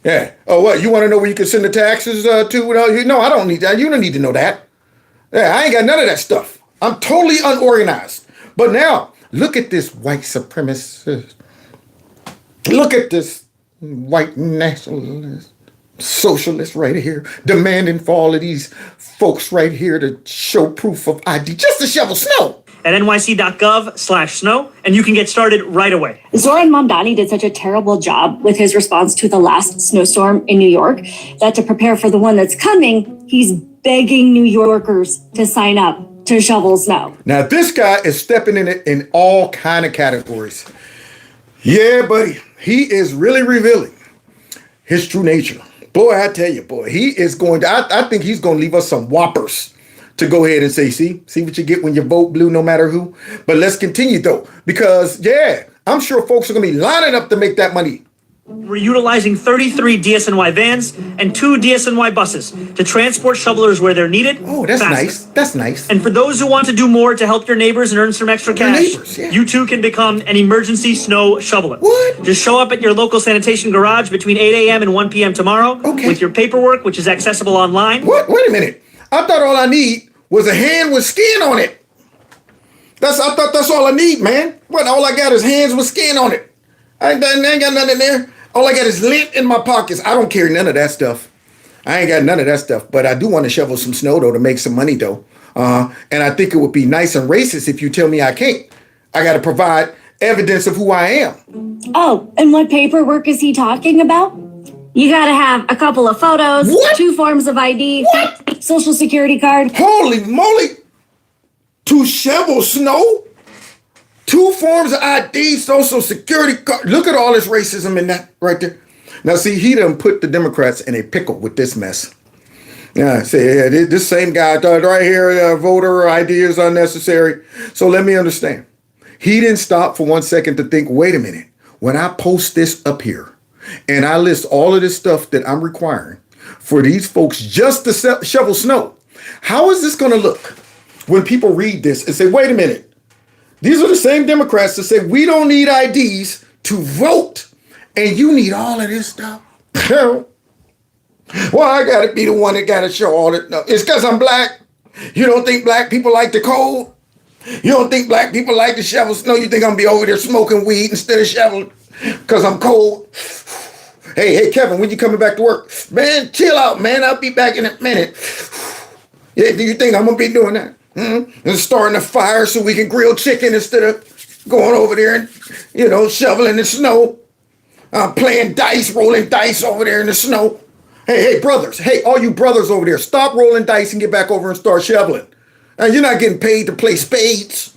Yeah. Oh, what? You want to know where you can send the taxes to? No, I don't need that. You don't need to know that. Yeah, I ain't got none of that stuff. I'm totally unorganized. But now, look at this white supremacist. Look at this white nationalist, socialist right here, demanding for all of these folks right here to show proof of ID just to shovel snow.
At nyc.gov/snow, and you can get started right away.
Zoran Mamdani did such a terrible job with his response to the last snowstorm in New York that to prepare for the one that's coming, he's begging New Yorkers to sign up to shovel snow.
Now, this guy is stepping in it in all kind of categories. Yeah, buddy, he is really revealing his true nature. Boy, I tell you, boy, he is going to, I think he's going to leave us some whoppers to go ahead and say, see what you get when you vote blue, no matter who. But let's continue, though, because, yeah, I'm sure folks are going to be lining up to make that money.
We're utilizing 33 DSNY vans and 2 DSNY buses to transport shovelers where they're needed.
Oh, that's
faster.
nice. That's nice.
And for those who want to do more to help your neighbors and earn some extra cash, you too can become an emergency snow shoveler.
What?
Just show up at your local sanitation garage between 8 a.m. and 1 p.m. tomorrow with your paperwork, which is accessible online.
What? Wait a minute. I thought all I need was a hand with skin on it. I thought that's all I need, man. What? All I got is hands with skin on it. I ain't got nothing there. All I got is lint in my pockets. I don't carry none of that stuff. I ain't got none of that stuff. But I do want to shovel some snow, though, to make some money, though. And I think it would be nice and racist if you tell me I can't. I got to provide evidence of who I am.
Oh, and what paperwork is he talking about? You got to have a couple of photos, 2 forms of ID, social security card.
Holy moly! To shovel snow? 2 forms of ID, social security card. Look at all this racism in that right there. Now, see, he done put the Democrats in a pickle with this mess. Yeah, see, yeah, this same guy right here, voter ID is unnecessary. So let me understand. He didn't stop for 1 second to think, wait a minute, when I post this up here and I list all of this stuff that I'm requiring for these folks just to shovel snow, how is this going to look when people read this and say, wait a minute, these are the same Democrats that say we don't need IDs to vote and you need all of this stuff? Well, I got to be the one that got to show all that. No, it's because I'm black. You don't think black people like the cold? You don't think black people like to shovel snow? You think I'm going to be over there smoking weed instead of shoveling because I'm cold? Hey, Kevin, when you coming back to work? Man, chill out, man. I'll be back in a minute. Yeah, do you think I'm going to be doing that? And starting a fire so we can grill chicken instead of going over there and, shoveling the snow? Playing dice, rolling dice over there in the snow. Hey, brothers. Hey, all you brothers over there, stop rolling dice and get back over and start shoveling. You're not getting paid to play spades.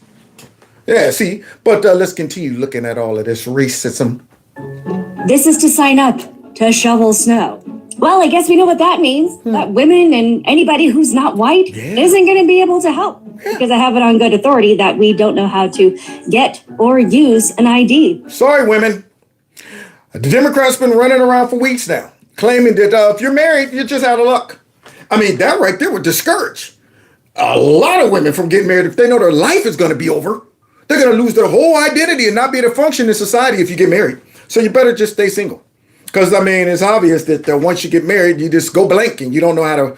Yeah, see? But let's continue looking at all of this racism.
This is to sign up to shovel snow. Well, I guess we know what that means. That women and anybody who's not white isn't going to be able to help. Because I have it on good authority that we don't know how to get or use an ID.
Sorry, women. The Democrats been running around for weeks now, claiming that if you're married, you're just out of luck. I mean, that right there would discourage a lot of women from getting married if they know their life is going to be over. They're going to lose their whole identity and not be able to function in society if you get married. So you better just stay single. Because, I mean, it's obvious that once you get married, you just go blank and you don't know how to,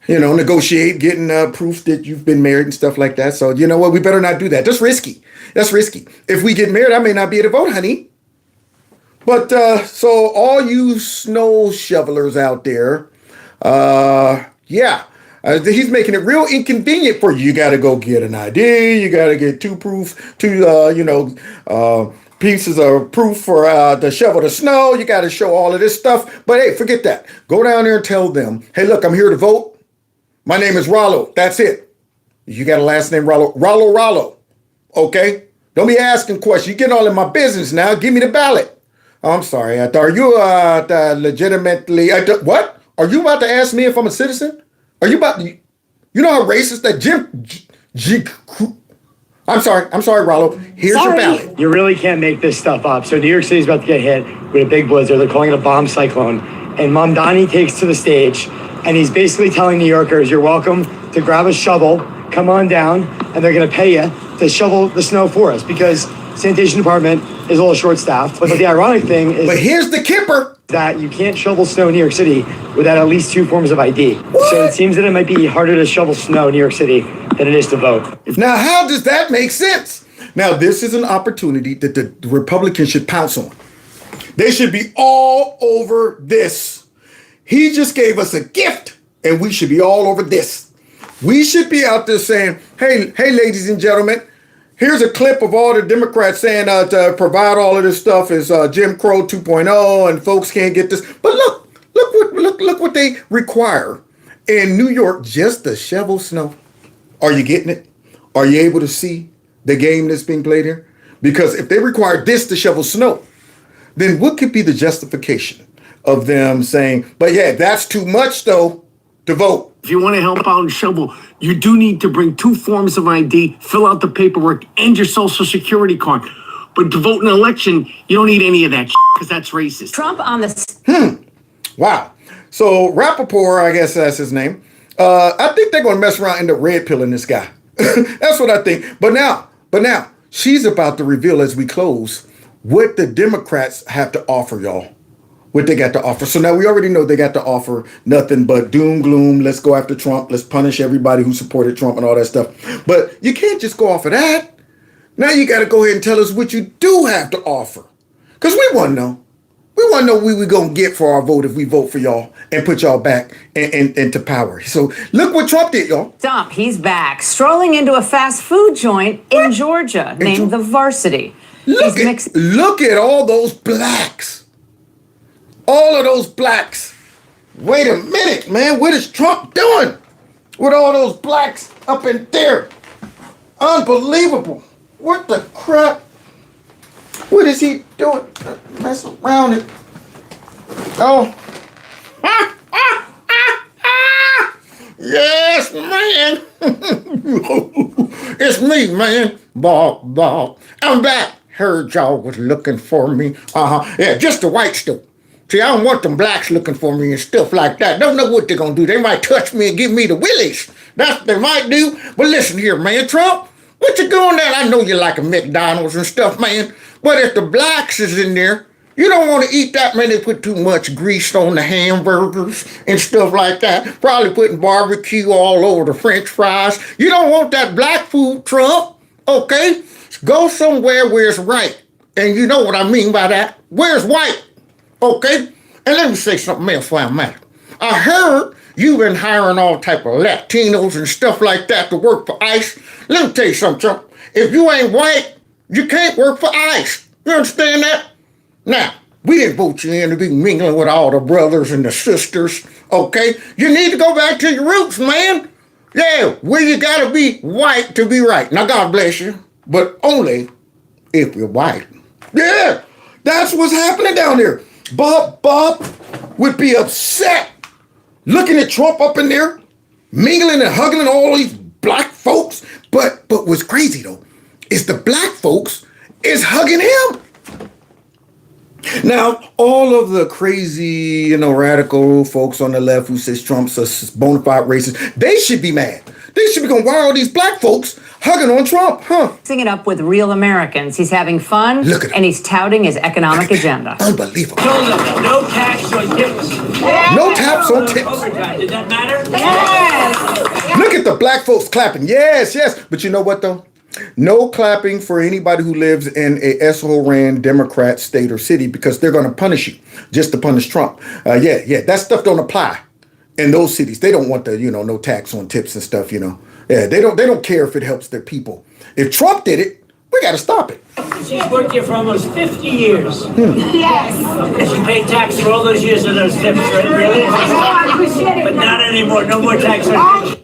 negotiate getting proof that you've been married and stuff like that. So, you know what? We better not do that. That's risky. That's risky. If we get married, I may not be able to vote, honey. But so all you snow shovelers out there, he's making it real inconvenient for you. You got to go get an ID. You got to get two pieces of proof for to shovel the snow. You got to show all of this stuff. But hey, forget that. Go down there and tell them, hey, look, I'm here to vote. My name is Rollo. That's it. You got a last name, Rollo. Rollo. Okay? Don't be asking questions. You get all in my business now. Give me the ballot. I'm sorry. Are you legitimately... what? Are you about to ask me if I'm a citizen? Are you about to... You know how racist that I'm sorry, Rollo. Here's your ballot.
You really can't make this stuff up. So New York City's about to get hit with a big blizzard. They're calling it a bomb cyclone. And Mamdani takes to the stage, and he's basically telling New Yorkers, you're welcome to grab a shovel, come on down, and they're going to pay you to shovel the snow for us because sanitation department is a little short-staffed. But the ironic thing is...
But here's the kipper.
That you can't shovel snow in New York City without at least 2 forms of ID.
What?
So it seems that it might be harder to shovel snow in New York City than it is to vote.
Now, how does that make sense? Now, this is an opportunity that the Republicans should pounce on. They should be all over this. He just gave us a gift, and we should be all over this. We should be out there saying, hey, ladies and gentlemen, here's a clip of all the Democrats saying to provide all of this stuff is Jim Crow 2.0 and folks can't get this. But look what they require in New York just to shovel snow. Are you getting it? Are you able to see the game that's being played here? Because if they require this to shovel snow, then what could be the justification of them saying, but yeah, that's too much though to vote?
If you want to help out and shovel, you do need to bring 2 forms of ID, fill out the paperwork, and your social security card. But to vote in an election, you don't need any of that because that's racist.
Trump on the...
Wow. So Rappaport, I guess that's his name. I think they're going to mess around and end up red pilling this guy. That's what I think. But now, she's about to reveal as we close what the Democrats have to offer, y'all. What they got to offer. So now we already know they got to offer nothing but doom, gloom. Let's go after Trump. Let's punish everybody who supported Trump and all that stuff. But you can't just go off of that. Now you got to go ahead and tell us what you do have to offer. Because we want to know. We want to know what we're going to get for our vote if we vote for y'all and put y'all back into power. So look what Trump did, y'all.
Stop. He's back. Strolling into a fast food joint in Georgia named the Varsity.
Look at all those blacks. All of those blacks. Wait a minute, man. What is Trump doing with all those blacks up in there? Unbelievable. What the crap? What is he doing? Mess around it. Oh. Yes, man. It's me, man. Bob. I'm back. Heard y'all was looking for me. Yeah, just the white stuff. See, I don't want them blacks looking for me and stuff like that. Don't know what they're gonna do. They might touch me and give me the willies. That's what they might do. But listen here, man, Trump, what you doing there? I know you like a McDonald's and stuff, man. But if the blacks is in there, you don't want to eat that, man. They put too much grease on the hamburgers and stuff like that. Probably putting barbecue all over the French fries. You don't want that black food, Trump, okay? Go somewhere where it's right. And you know what I mean by that. Where's white, okay? And let me say something else while I'm at it. I heard you've been hiring all type of Latinos and stuff like that to work for ICE. Let me tell you something, Trump. If you ain't white, you can't work for ICE. You understand that? Now, we didn't vote you in to be mingling with all the brothers and the sisters, okay? You need to go back to your roots, man. Yeah, where you gotta be white to be right. Now, God bless you, but only if you're white. Yeah, that's what's happening down there. Bob would be upset looking at Trump up in there, mingling and hugging all these black folks. But what's crazy, though, is the black folks is hugging him. Now, all of the crazy, radical folks on the left who says Trump's a bona fide racist, they should be mad. They should be going, why are all these black folks hugging on Trump, huh?
Mixing it up with real Americans. He's having fun, and he's touting his economic agenda.
Unbelievable.
No tax on tips.
No tax on tips.
Overtime. Did that matter?
Yes.
Look at the black folks clapping. Yes. But you know what, though? No clapping for anybody who lives in a SO-ran Democrat state or city because they're going to punish you just to punish Trump. Yeah, that stuff don't apply in those cities. They don't want the, no tax on tips and stuff, Yeah, they don't care if it helps their people. If Trump did it, we got to stop it.
She's worked here for almost 50 years. Yes. She paid tax for all those years of those tips, right? Really? But not anymore. No more tax on tips.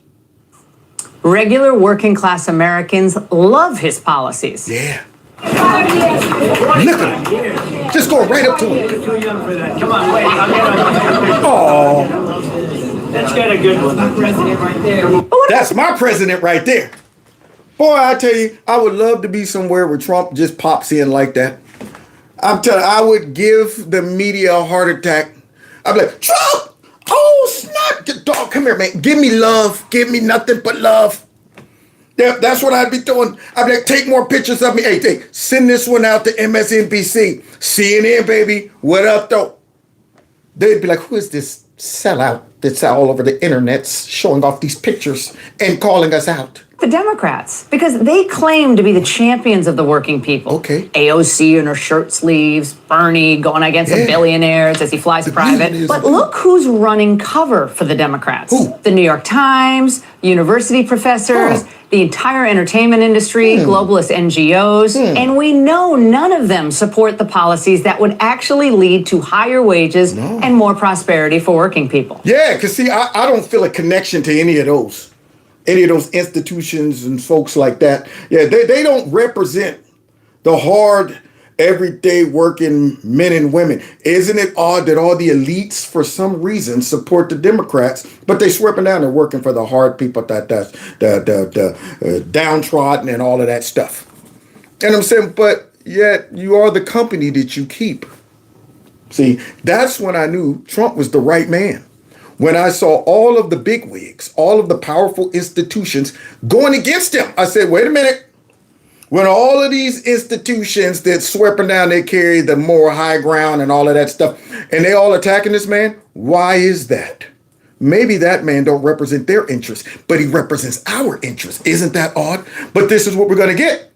Regular working class Americans love his policies.
Yeah. Look at him. Just going right up to him.
You're too young for that. Come on, wait. I'll get on.
Oh.
That's got a good one. My president right there.
That's my president right there. Boy, I tell you, I would love to be somewhere where Trump just pops in like that. I'm telling you, I would give the media a heart attack. I'd be like, Trump! Oh, snap! Dog, come here, man. Give me love. Give me nothing but love. Yeah, that's what I'd be doing. I'd be like, take more pictures of me. Hey, send this one out to MSNBC. CNN, baby. What up, though? They'd be like, who is this sellout that's all over the internet showing off these pictures and calling us out?
The Democrats, because they claim to be the champions of the working people.
Okay.
AOC in her shirt sleeves, Bernie going against the billionaires as he flies private. But look who's running cover for the Democrats.
Who?
The New York Times, university professors, the entire entertainment industry, globalist NGOs, and we know none of them support the policies that would actually lead to higher wages and more prosperity for working people.
Yeah, because see, I don't feel a connection to any of those institutions and folks like that. Yeah, they don't represent the hard, everyday working men and women. Isn't it odd that all the elites, for some reason, support the Democrats, but they sweeping down and working for the hard people, the downtrodden and all of that stuff. And I'm saying, but yet you are the company that you keep. See, that's when I knew Trump was the right man. When I saw all of the bigwigs, all of the powerful institutions going against him, I said, wait a minute. When all of these institutions that sweeping down, they carry the more high ground and all of that stuff, and they all attacking this man, why is that? Maybe that man don't represent their interests, but he represents our interests. Isn't that odd? But this is what we're going to get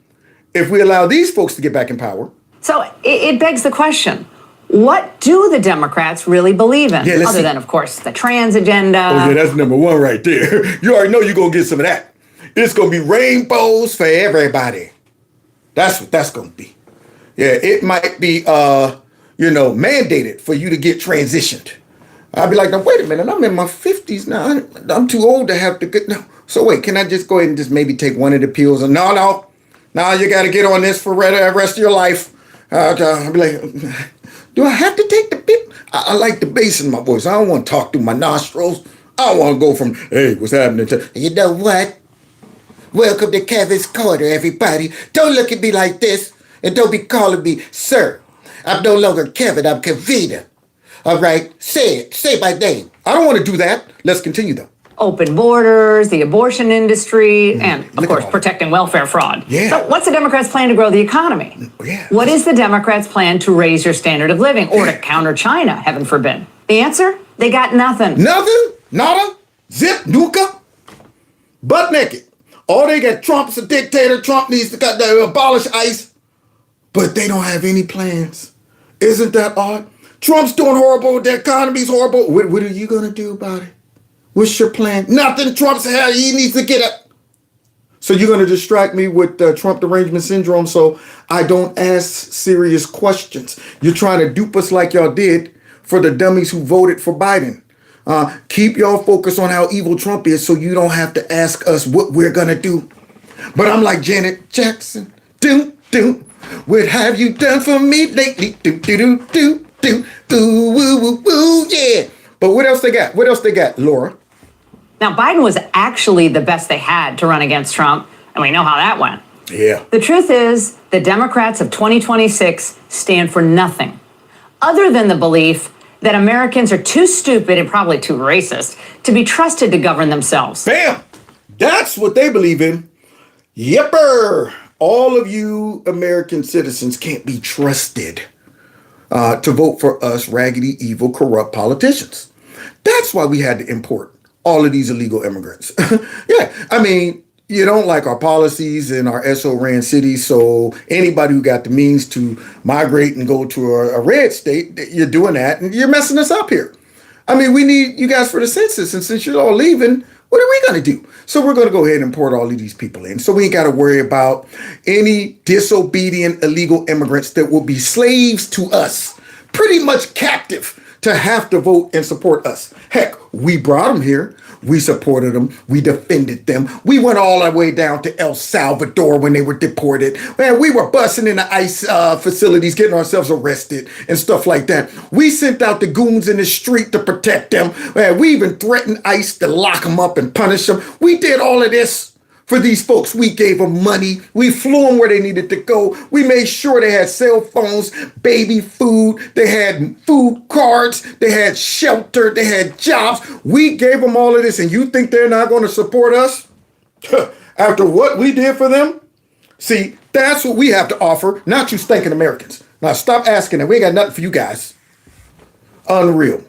if we allow these folks to get back in power.
So it begs the question. What do the Democrats really believe in? Other than, of course, the trans agenda.
Oh, yeah, that's number one right there. You already know you're going to get some of that. It's going to be rainbows for everybody. That's what that's going to be. Yeah, it might be, mandated for you to get transitioned. I'd be like, now, wait a minute, I'm in my 50s now. I'm too old to have to get, no. So wait, can I just go ahead and just maybe take one of the pills? And no, you got to get on this for the rest of your life. I'd be like, do I have to take the pill? I like the bass in my voice. I don't want to talk through my nostrils. I don't want to go from, hey, what's happening? To, you know what? Welcome to Kevin's Corner, everybody. Don't look at me like this. And don't be calling me sir. I'm no longer Kevin. I'm Kavita. All right? Say it. Say my name. I don't want to do that. Let's continue, though.
Open borders, the abortion industry, and, of course, protecting welfare fraud.
Yeah.
So what's the Democrats' plan to grow the economy?
Yeah.
What is the Democrats' plan to raise your standard of living or to counter China, heaven forbid? The answer? They got nothing.
Nothing? Nada? Zip? Nuka? Butt naked. Oh, they got Trump's a dictator. Trump needs to abolish ICE. But they don't have any plans. Isn't that odd? Trump's doing horrible. The economy's horrible. What are you going to do about it? What's your plan? Nothing. Trump's hell. He needs to get up. So you're going to distract me with Trump derangement syndrome so I don't ask serious questions. You're trying to dupe us like y'all did for the dummies who voted for Biden. Keep y'all focused on how evil Trump is so you don't have to ask us what we're going to do. But I'm like Janet Jackson. What have you done for me lately? Ooh, woo, woo, woo, yeah. But what else they got? What else they got, Laura?
Now, Biden was actually the best they had to run against Trump, and we know how that went.
Yeah.
The truth is, the Democrats of 2026 stand for nothing other than the belief that Americans are too stupid and probably too racist to be trusted to govern themselves.
Bam! That's what they believe in. Yepper! All of you American citizens can't be trusted to vote for us raggedy, evil, corrupt politicians. That's why we had to import all of these illegal immigrants. Yeah, I mean, you don't like our policies in our SO-ran cities, so anybody who got the means to migrate and go to a red state, you're doing that, and you're messing us up here. I mean, we need you guys for the census, and since you're all leaving, what are we going to do? So we're going to go ahead and import all of these people in, so we ain't got to worry about any disobedient illegal immigrants that will be slaves to us, pretty much captive to have to vote and support us. Heck, we brought them here. We supported them. We defended them. We went all the way down to El Salvador when they were deported. Man, we were busting in the ICE facilities, getting ourselves arrested and stuff like that. We sent out the goons in the street to protect them. Man, we even threatened ICE to lock them up and punish them. We did all of this for these folks. We gave them money. We flew them where they needed to go. We made sure they had cell phones, baby food. They had food cards. They had shelter. They had jobs. We gave them all of this, and you think they're not going to support us? After what we did for them? See, that's what we have to offer, not you stinking Americans. Now stop asking that. We ain't got nothing for you guys. Unreal.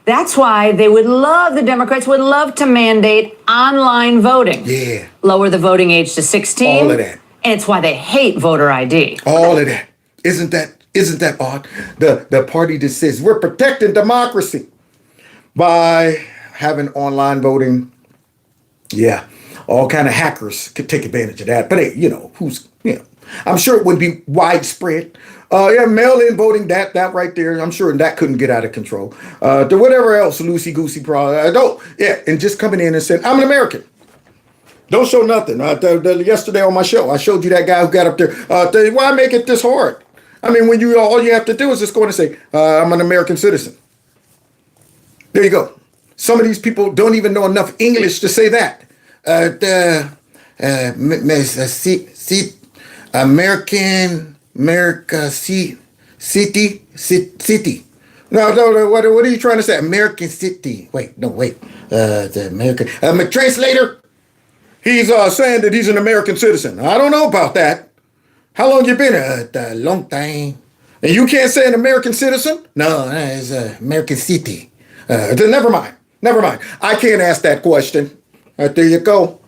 That's why the Democrats would love to mandate online voting.
Yeah.
Lower the voting age to 16.
All of that.
And it's why they hate voter ID.
All of that. Isn't that odd? The party that says we're protecting democracy by having online voting. Yeah. All kind of hackers could take advantage of that. But hey, I'm sure it wouldn't be widespread. Mail-in voting, that right there, I'm sure that couldn't get out of control. To whatever else, loosey-goosey problem. And just coming in and saying, I'm an American. Don't show nothing. Yesterday on my show, I showed you that guy who got up there. Why make it this hard? I mean, when all you have to do is just go in and say, I'm an American citizen. There you go. Some of these people don't even know enough English to say that. City. No, what are you trying to say? American city. Wait. The American, translator, he's saying that he's an American citizen. I don't know about that. How long you been? A long time. And you can't say an American citizen? No, it's American city. Never mind. I can't ask that question. There you go.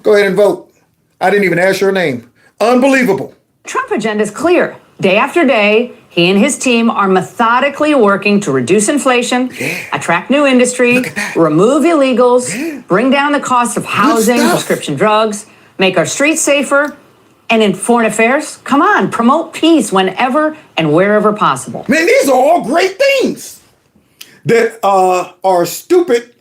Go ahead and vote. I didn't even ask your name. Unbelievable.
Trump agenda is clear. Day after day, he and his team are methodically working to reduce inflation, attract new industry, remove illegals, bring down the cost of housing, prescription drugs, make our streets safer, and in foreign affairs, come on, promote peace whenever and wherever possible.
Man, these are all great things that are stupid.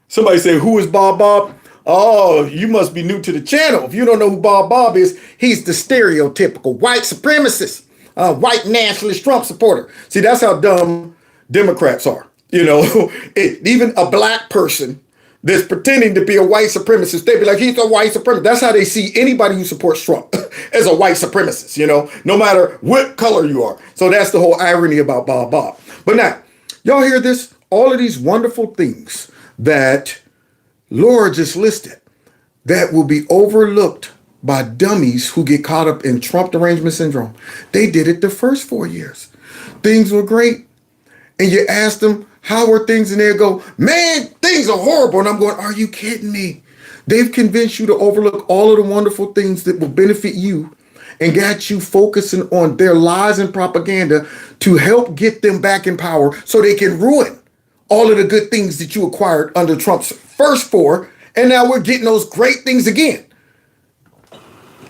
Somebody say, who is Bob? Oh, you must be new to the channel. If you don't know who Bob is, he's the stereotypical white supremacist, white nationalist Trump supporter. See, that's how dumb Democrats are. Even a black person that's pretending to be a white supremacist, they'd be like, he's a white supremacist. That's how they see anybody who supports Trump as a white supremacist, no matter what color you are. So that's the whole irony about Bob. But now, y'all hear this? All of these wonderful things that Laura just listed that will be overlooked by dummies who get caught up in Trump derangement syndrome. They did it the first 4 years. Things were great. And you ask them, how are things? And they go, man, things are horrible. And I'm going, are you kidding me? They've convinced you to overlook all of the wonderful things that will benefit you and got you focusing on their lies and propaganda to help get them back in power so they can ruin all of the good things that you acquired under Trump's first 4. And now we're getting those great things again.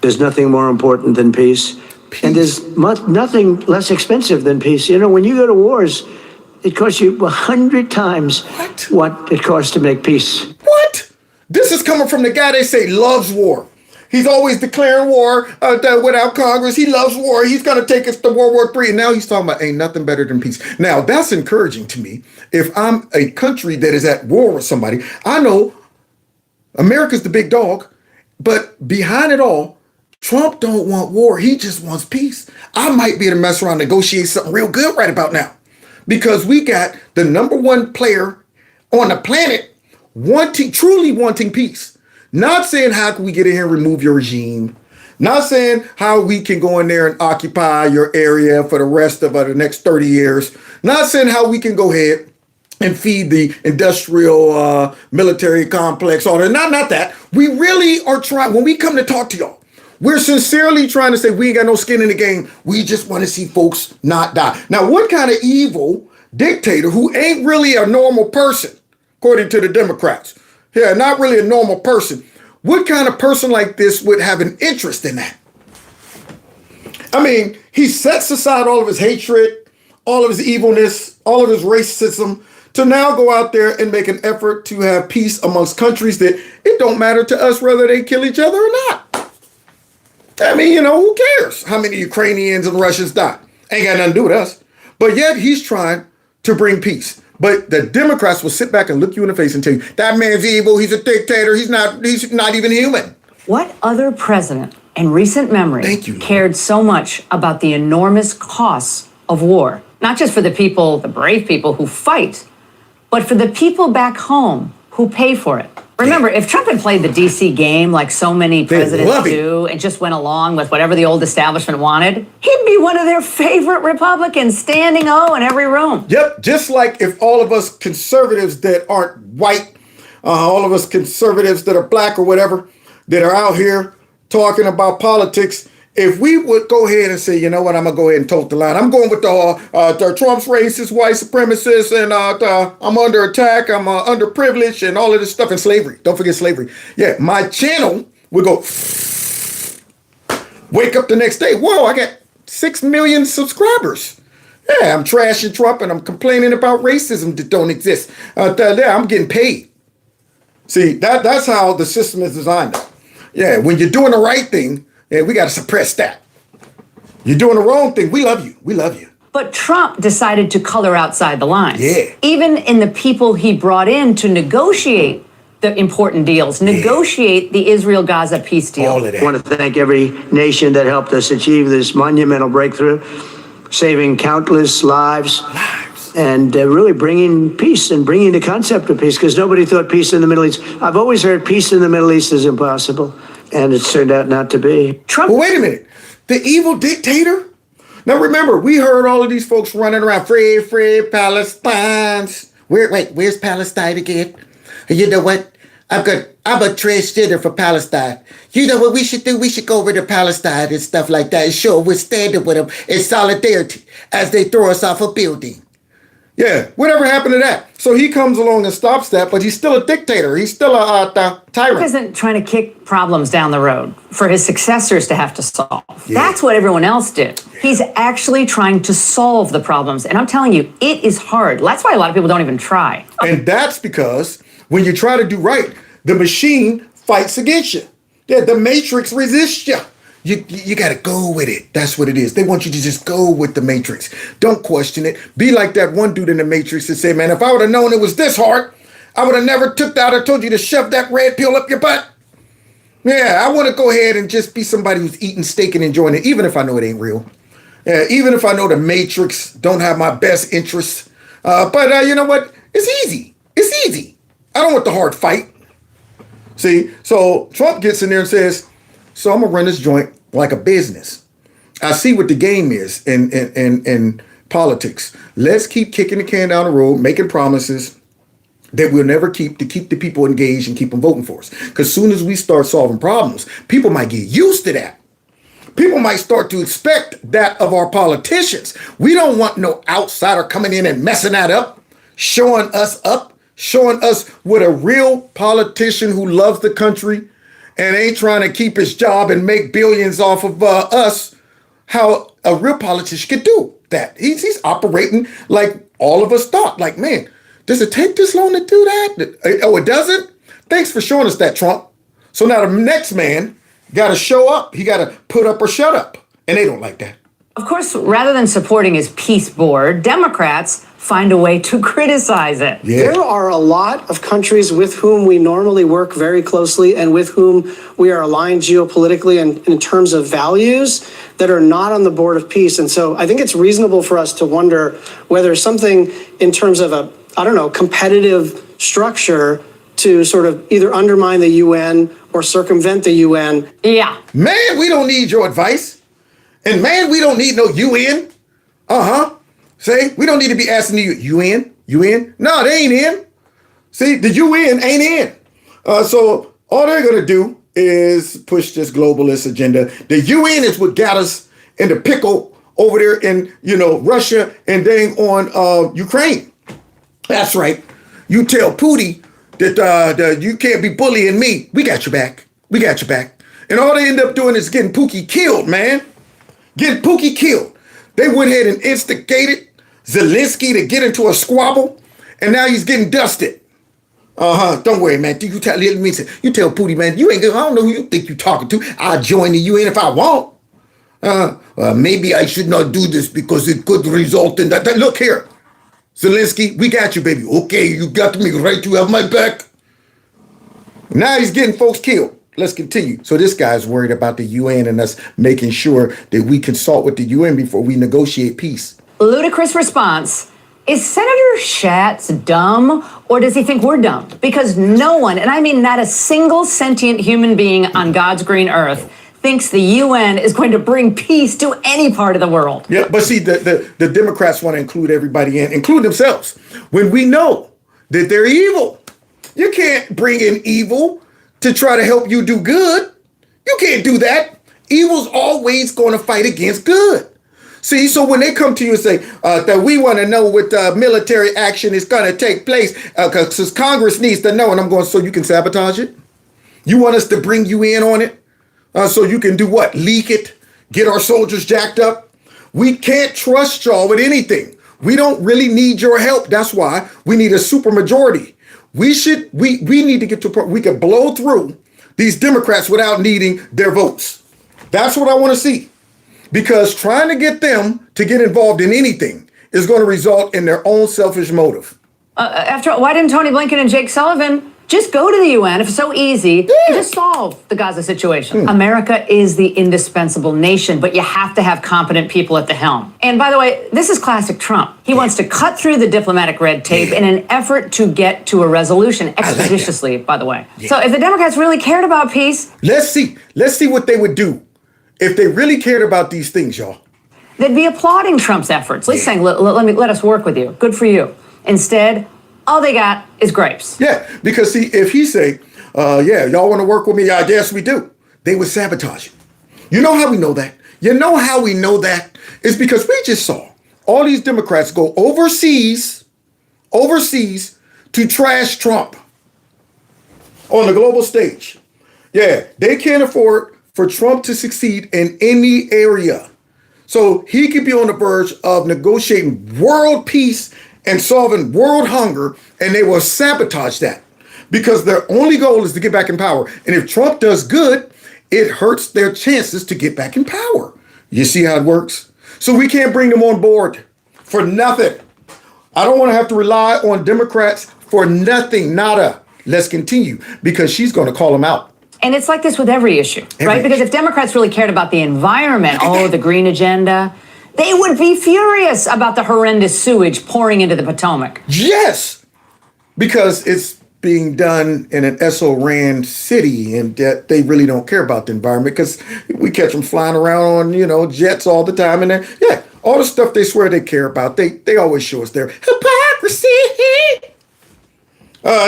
There's nothing more important than peace. And there's nothing less expensive than peace. When you go to wars, it costs you 100 times what it costs to make peace.
What? This is coming from the guy they say loves war. He's always declaring war without Congress. He loves war. He's going to take us to World War III. And now he's talking about ain't nothing better than peace. Now, that's encouraging to me. If I'm a country that is at war with somebody, I know America's the big dog. But behind it all, Trump don't want war. He just wants peace. I might be able to mess around and negotiate something real good right about now. Because we got the number one player on the planet truly wanting peace. Not saying how can we get in here and remove your regime. Not saying how we can go in there and occupy your area for the rest of the next 30 years. Not saying how we can go ahead and feed the industrial military complex. All that. Not that. We really are trying, when we come to talk to y'all, we're sincerely trying to say we ain't got no skin in the game. We just want to see folks not die. Now, what kind of evil dictator who ain't really a normal person, according to the Democrats? Yeah, not really a normal person. What kind of person like this would have an interest in that? I mean, he sets aside all of his hatred, all of his evilness, all of his racism to now go out there and make an effort to have peace amongst countries that it don't matter to us whether they kill each other or not. I mean, who cares how many Ukrainians and Russians die? Ain't got nothing to do with us. But yet he's trying to bring peace. But the Democrats will sit back and look you in the face and tell you, that man's evil, he's a dictator, he's not even human.
What other president in recent memory cared so much about the enormous costs of war? Not just for the people, the brave people who fight, but for the people back home who pay for it. Remember, if Trump had played the DC game like so many presidents do and just went along with whatever the old establishment wanted, he'd be one of their favorite Republicans, standing O in every room.
Yep, just like if all of us conservatives that aren't white, all of us conservatives that are black or whatever, that are out here talking about politics, if we would go ahead and say, you know what, I'm going to go ahead and tote the line. I'm going with the Trump's racist, white supremacists, and I'm under attack, I'm underprivileged, and all of this stuff, and slavery. Don't forget slavery. Yeah, my channel would go, wake up the next day. Whoa, I got 6 million subscribers. Yeah, I'm trashing Trump, and I'm complaining about racism that don't exist. I'm getting paid. See, that's how the system is designed. Yeah, when you're doing the right thing, yeah, we got to suppress that. You're doing the wrong thing. We love you. We love you.
But Trump decided to color outside the lines.
Yeah.
Even in the people he brought in to negotiate the important deals, negotiate the Israel-Gaza peace deal.
All of that.
I want to thank every nation that helped us achieve this monumental breakthrough, saving countless lives. And really bringing peace and bringing the concept of peace, because nobody thought peace in the Middle East. I've always heard peace in the Middle East is impossible, and it's turned out not to be.
Trump. Well, wait a minute. The evil dictator? Now remember, we heard all of these folks running around, free Palestine. Where's Palestine again? You know what? I'm a transgender for Palestine. You know what we should do? We should go over to Palestine and stuff like that and show we're standing with them in solidarity as they throw us off a building. Yeah, whatever happened to that? So he comes along and stops that, but he's still a dictator. He's still a tyrant.
Trump isn't trying to kick problems down the road for his successors to have to solve. Yeah. That's what everyone else did. Yeah. He's actually trying to solve the problems. And I'm telling you, it is hard. That's why a lot of people don't even try.
And that's because when you try to do right, the machine fights against you. Yeah, the matrix resists you. You got to go with it. That's what it is. They want you to just go with the matrix. Don't question it. Be like that one dude in the matrix that said, man, if I would have known it was this hard, I would have never took that. I told you to shove that red pill up your butt. Yeah, I want to go ahead and just be somebody who's eating steak and enjoying it, even if I know it ain't real. Yeah, even if I know the matrix don't have my best interests. But you know what? It's easy. It's easy. I don't want the hard fight. See, so Trump gets in there and says, so I'm going to run this joint like a business. I see what the game is in politics. Let's keep kicking the can down the road, making promises that we'll never keep to keep the people engaged and keep them voting for us. Because soon as we start solving problems, people might get used to that. People might start to expect that of our politicians. We don't want no outsider coming in and messing that up, showing us what a real politician who loves the country and ain't trying to keep his job and make billions off of us, how a real politician could do that. He's operating like all of us thought. Like, man, does it take this long to do that? Oh, it doesn't? Thanks for showing us that, Trump. So now the next man got to show up. He got to put up or shut up. And they don't like that.
Of course, rather than supporting his peace board, Democrats find a way to criticize it.
Yeah. There are a lot of countries with whom we normally work very closely and with whom we are aligned geopolitically and in terms of values that are not on the board of peace. And so I think it's reasonable for us to wonder whether something in terms of a, competitive structure to sort of either undermine the UN or circumvent the UN.
Yeah.
Man, we don't need your advice. And man, we don't need no UN. See, we don't need to be asking the UN? No, they ain't in. See, the UN ain't in. So all they're going to do is push this globalist agenda. The UN is what got us in the pickle over there in, Russia and dang on Ukraine. That's right. You tell Putin that you can't be bullying me. We got your back. We got your back. And all they end up doing is getting Pookie killed, man. Getting Pookie killed. They went ahead and instigated Zelensky to get into a squabble, and now he's getting dusted. Don't worry, man. You tell Pootie, man, I don't know who you think you're talking to. I'll join the UN if I want. Maybe I should not do this because it could result in that. Look here, Zelensky, we got you, baby. Okay, you got me right. You have my back. Now he's getting folks killed. Let's continue. So this guy's worried about the UN and us making sure that we consult with the UN before we negotiate peace.
Ludicrous response. Is Senator Schatz dumb, or does he think we're dumb? Because no one, and I mean not a single sentient human being on God's green earth, thinks the UN is going to bring peace to any part of the world.
Yeah, but see, the Democrats want to include everybody in, include themselves, when we know that they're evil. You can't bring in evil to try to help you do good. You can't do that. Evil's always going to fight against good. See, so when they come to you and say that we want to know what military action is going to take place, because Congress needs to know, and I'm going, so you can sabotage it? You want us to bring you in on it? So you can do what? Leak it? Get our soldiers jacked up? We can't trust y'all with anything. We don't really need your help. That's why we need a supermajority. We need to get to a point where we can blow through these Democrats without needing their votes. That's what I want to see. Because trying to get them to get involved in anything is going to result in their own selfish motive.
After all, why didn't Tony Blinken and Jake Sullivan just go to the UN if it's so easy and just solve the Gaza situation? America is the indispensable nation, but you have to have competent people at the helm. And by the way, this is classic Trump. He wants to cut through the diplomatic red tape in an effort to get to a resolution expeditiously, by the way. So if the Democrats really cared about peace,
let's see what they would do if they really cared about these things, y'all.
They'd be applauding Trump's efforts, at least saying, let us work with you. Good for you. Instead, all they got is grapes.
Yeah, because see, if he say, y'all want to work with me? I guess we do. They would sabotage it. You know how we know that? You know how we know that? It's because we just saw all these Democrats go overseas to trash Trump on the global stage. Yeah, they can't afford for Trump to succeed in any area. So he could be on the verge of negotiating world peace and solving world hunger, and they will sabotage that because their only goal is to get back in power. And if Trump does good, it hurts their chances to get back in power. You see how it works? So we can't bring them on board for nothing. I don't want to have to rely on Democrats for nothing, nada. Let's continue, because she's going to call them out.
And it's like this with every issue, right? Because if Democrats really cared about the environment, the green agenda, they would be furious about the horrendous sewage pouring into the Potomac.
Yes, because it's being done in an SO-ran city, and that they really don't care about the environment, because we catch them flying around on, jets all the time. And all the stuff they swear they care about, they always show us their hypocrisy.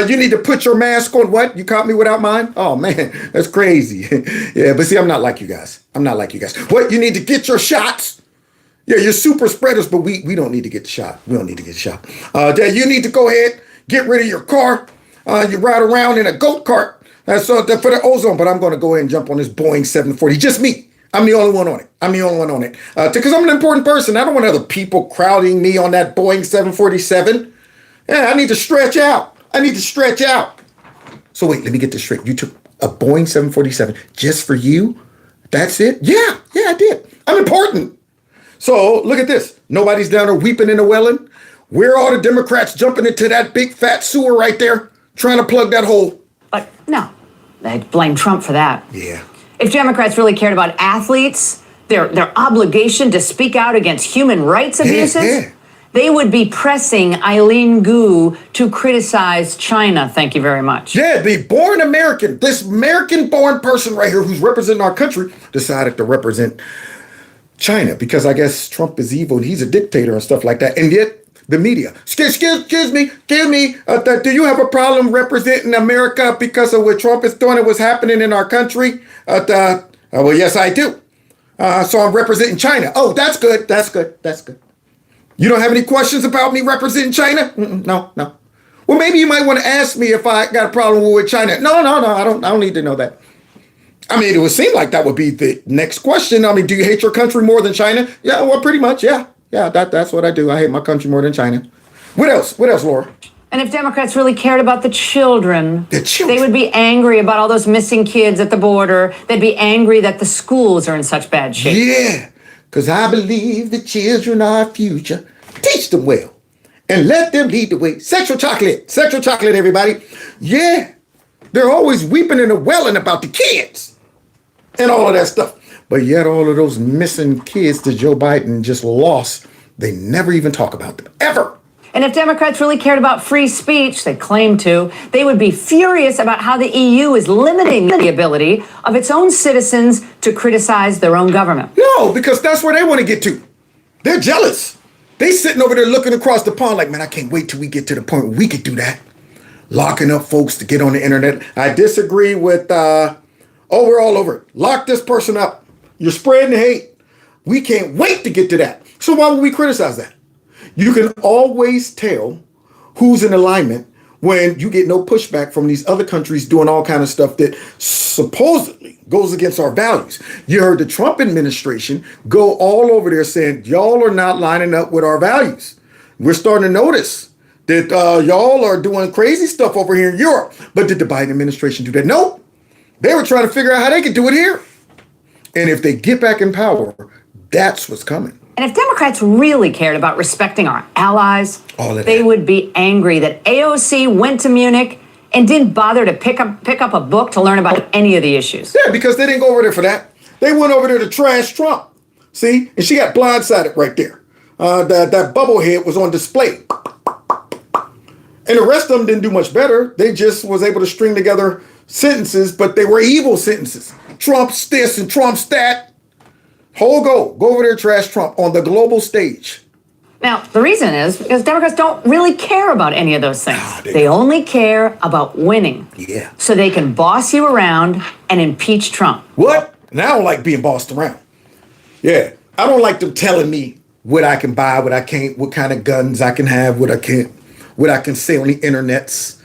You need to put your mask on. What? You caught me without mine? Oh, man, that's crazy. Yeah, but see, I'm not like you guys. What? You need to get your shots. Yeah, you're super spreaders, but we don't need to get the shot. We don't need to get shot. You need to go ahead, get rid of your car. You ride around in a goat cart. That's for the ozone. But I'm going to go ahead and jump on this Boeing 740. Just me. I'm the only one on it. Because I'm an important person. I don't want other people crowding me on that Boeing 747. Yeah, I need to stretch out. So wait, let me get this straight. You took a Boeing 747 just for you? That's it? Yeah, I did. I'm important. So look at this. Nobody's down there weeping and wailing. Where are all the Democrats jumping into that big fat sewer right there, trying to plug that hole?
But no, I'd blame Trump for that.
Yeah.
If Democrats really cared about athletes, their obligation to speak out against human rights abuses, they would be pressing Eileen Gu to criticize China. Thank you very much.
Yeah, the born American, this American-born person right here who's representing our country decided to represent China, because I guess Trump is evil and he's a dictator and stuff like that. And yet the media, excuse me, do you have a problem representing America because of what Trump is doing and what's happening in our country? Well, yes, I do. So I'm representing China. Oh, that's good. You don't have any questions about me representing China? No. Well, maybe you might want to ask me if I got a problem with China. No, I don't need to know that. I mean, it would seem like that would be the next question. I mean, do you hate your country more than China? Yeah, well, pretty much, yeah. Yeah, that's what I do. I hate my country more than China. What else, Laura?
And if Democrats really cared about the children, they would be angry about all those missing kids at the border. They'd be angry that the schools are in such bad shape.
Yeah, because I believe the children are our future. Teach them well and let them lead the way. Sexual chocolate, everybody. Yeah, they're always weeping and wailing about the kids and all of that stuff. But yet all of those missing kids that Joe Biden just lost, they never even talk about them, ever.
And if Democrats really cared about free speech, they claim to, they would be furious about how the EU is limiting the ability of its own citizens to criticize their own government.
No, because that's where they want to get to. They're jealous. They sitting over there looking across the pond like, man, I can't wait till we get to the point where we could do that. Locking up folks to get on the internet. I disagree with, we're all over it. Lock this person up. You're spreading hate. We can't wait to get to that. So why would we criticize that? You can always tell who's in alignment when you get no pushback from these other countries doing all kind of stuff that supposedly goes against our values. You heard the Trump administration go all over there saying, y'all are not lining up with our values. We're starting to notice that y'all are doing crazy stuff over here in Europe. But did the Biden administration do that? Nope. They were trying to figure out how they could do it here. And if they get back in power, that's what's coming.
And if Democrats really cared about respecting our allies, they would be angry that AOC went to Munich and didn't bother to pick up a book to learn about any of the issues.
Yeah, because they didn't go over there for that. They went over there to trash Trump. See? And she got blindsided right there. That bubble head was on display. And the rest of them didn't do much better. They just was able to string together sentences, but they were evil sentences. Trump's this and Trump's that. Go over there, trash Trump on the global stage.
Now, the reason is because Democrats don't really care about any of those things. They only care about winning.
Yeah.
So they can boss you around and impeach Trump.
What? And I don't like being bossed around. Yeah. I don't like them telling me what I can buy, what I can't, what kind of guns I can have, what I can't, what I can say on the internets,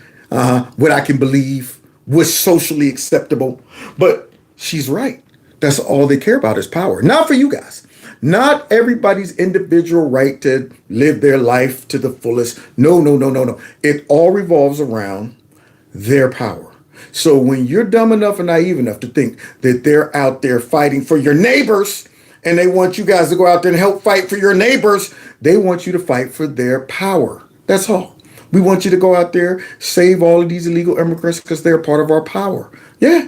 what I can believe, what's socially acceptable. But she's right. That's all they care about is power. Not for you guys. Not everybody's individual right to live their life to the fullest. No. It all revolves around their power. So when you're dumb enough and naive enough to think that they're out there fighting for your neighbors and they want you guys to go out there and help fight for your neighbors, they want you to fight for their power. That's all. We want you to go out there, save all of these illegal immigrants because they're part of our power. Yeah.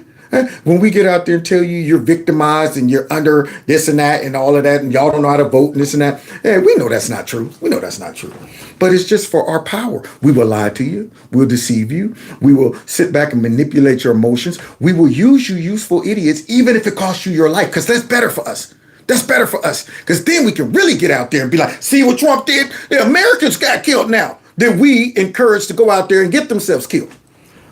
When we get out there and tell you you're victimized and you're under this and that and all of that and y'all don't know how to vote and this and that, we know that's not true. We know that's not true. But it's just for our power. We will lie to you. We'll deceive you. We will sit back and manipulate your emotions. We will use you useful idiots even if it costs you your life because that's better for us. That's better for us because then we can really get out there and be like, see what Trump did? The Americans got killed now. Then we encouraged to go out there and get themselves killed.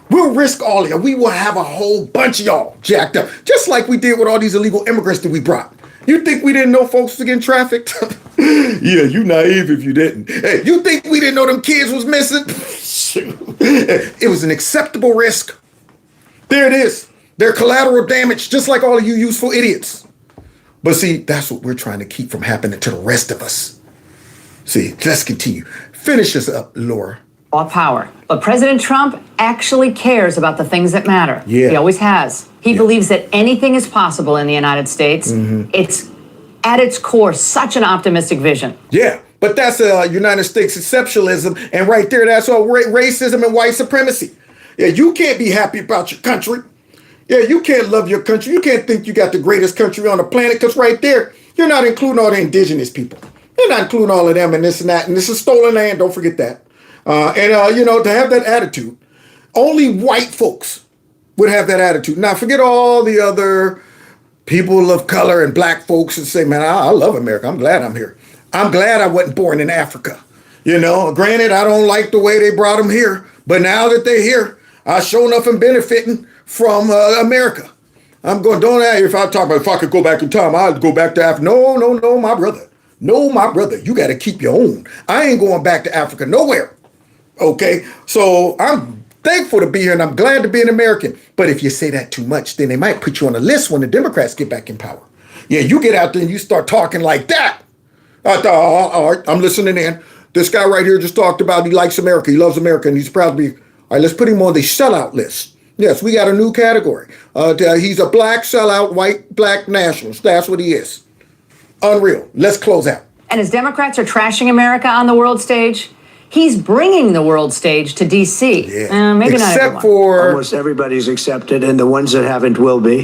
We'll risk all of it. We will have a whole bunch of y'all jacked up, just like we did with all these illegal immigrants that we brought. You think we didn't know folks was getting trafficked? Yeah, you naive if you didn't. Hey, you think we didn't know them kids was missing? It was an acceptable risk. There it is. They're collateral damage, just like all of you useful idiots. But see, that's what we're trying to keep from happening to the rest of us. See, let's continue. Finish us up, Laura.
All power. But President Trump actually cares about the things that matter.
Yeah.
He always has. He believes that anything is possible in the United States. It's at its core such an optimistic vision.
Yeah, but that's United States exceptionalism. And right there, that's all racism and white supremacy. Yeah, you can't be happy about your country. Yeah, you can't love your country. You can't think you got the greatest country on the planet because right there, you're not including all the indigenous people. You're not including all of them and this and that. And this is stolen land. Don't forget that. To have that attitude, only white folks would have that attitude. Now, forget all the other people of color and black folks and say, man, I love America. I'm glad I'm here. I'm glad I wasn't born in Africa. Granted, I don't like the way they brought them here. But now that they're here, I sure enough am benefiting from America. I'm going, if I could go back in time, I'd go back to Africa. No, my brother. No, my brother. You got to keep your own. I ain't going back to Africa nowhere. Okay, so I'm thankful to be here and I'm glad to be an American. But if you say that too much, then they might put you on a list when the Democrats get back in power. Yeah, you get out there and you start talking like that. All right, I'm listening in. This guy right here just talked about he likes America. He loves America and he's proud to be. All right, let's put him on the sellout list. Yes, we got a new category. He's a black sellout, white, black nationalist. That's what he is. Unreal. Let's close out.
And as Democrats are trashing America on the world stage, he's bringing the world stage to D.C.
Yeah.
Maybe
Except
not everyone.
for
almost everybody's accepted, and the ones that haven't will be.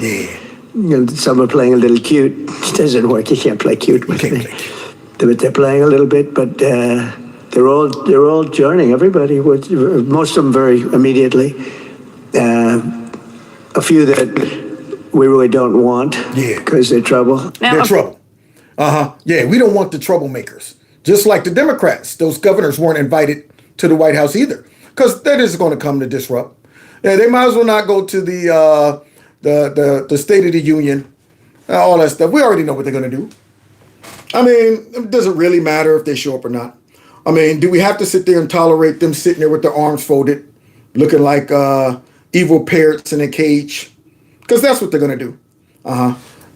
Yeah.
Some are playing a little cute. It doesn't work. You can't play cute with me. But they're playing a little bit, but they're all joining. Everybody, most of them very immediately. A few that we really don't want.
Yeah.
Because they're trouble.
They're trouble. Yeah, we don't want the troublemakers. Just like the Democrats, those governors weren't invited to the White House either, because that is going to come to disrupt. Yeah, they might as well not go to the State of the Union, all that stuff. We already know what they're going to do. I mean, does it really matter if they show up or not? I mean, do we have to sit there and tolerate them sitting there with their arms folded, looking like evil parrots in a cage? Because that's what they're going to do.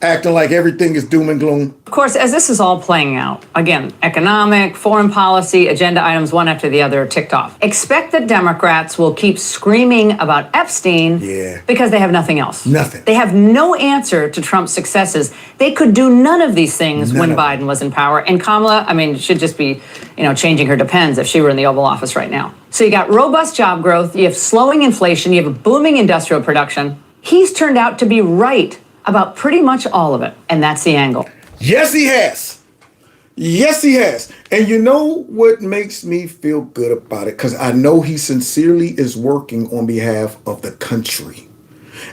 Acting like everything is doom and gloom.
Of course, as this is all playing out, again, economic, foreign policy, agenda items one after the other are ticked off. Expect that Democrats will keep screaming about Epstein because they have nothing else.
Nothing.
They have no answer to Trump's successes. They could do none of these things when Biden was in power. And Kamala, I mean, should just be, changing her depends if she were in the Oval Office right now. So you got robust job growth, you have slowing inflation, you have a booming industrial production. He's turned out to be right about pretty much all of it. And that's the angle.
Yes, he has. Yes, he has. And you know what makes me feel good about it? Because I know he sincerely is working on behalf of the country.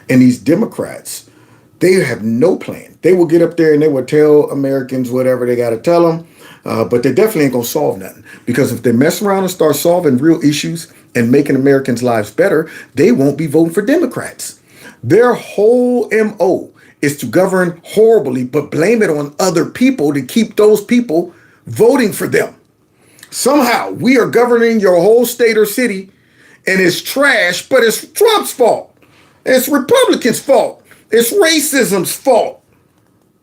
And these Democrats, they have no plan. They will get up there and they will tell Americans whatever they got to tell them. But they definitely ain't going to solve nothing. Because if they mess around and start solving real issues and making Americans' lives better, they won't be voting for Democrats. Their whole MO is to govern horribly, but blame it on other people to keep those people voting for them. Somehow we are governing your whole state or city and it's trash, but it's Trump's fault. It's Republicans' fault. It's racism's fault.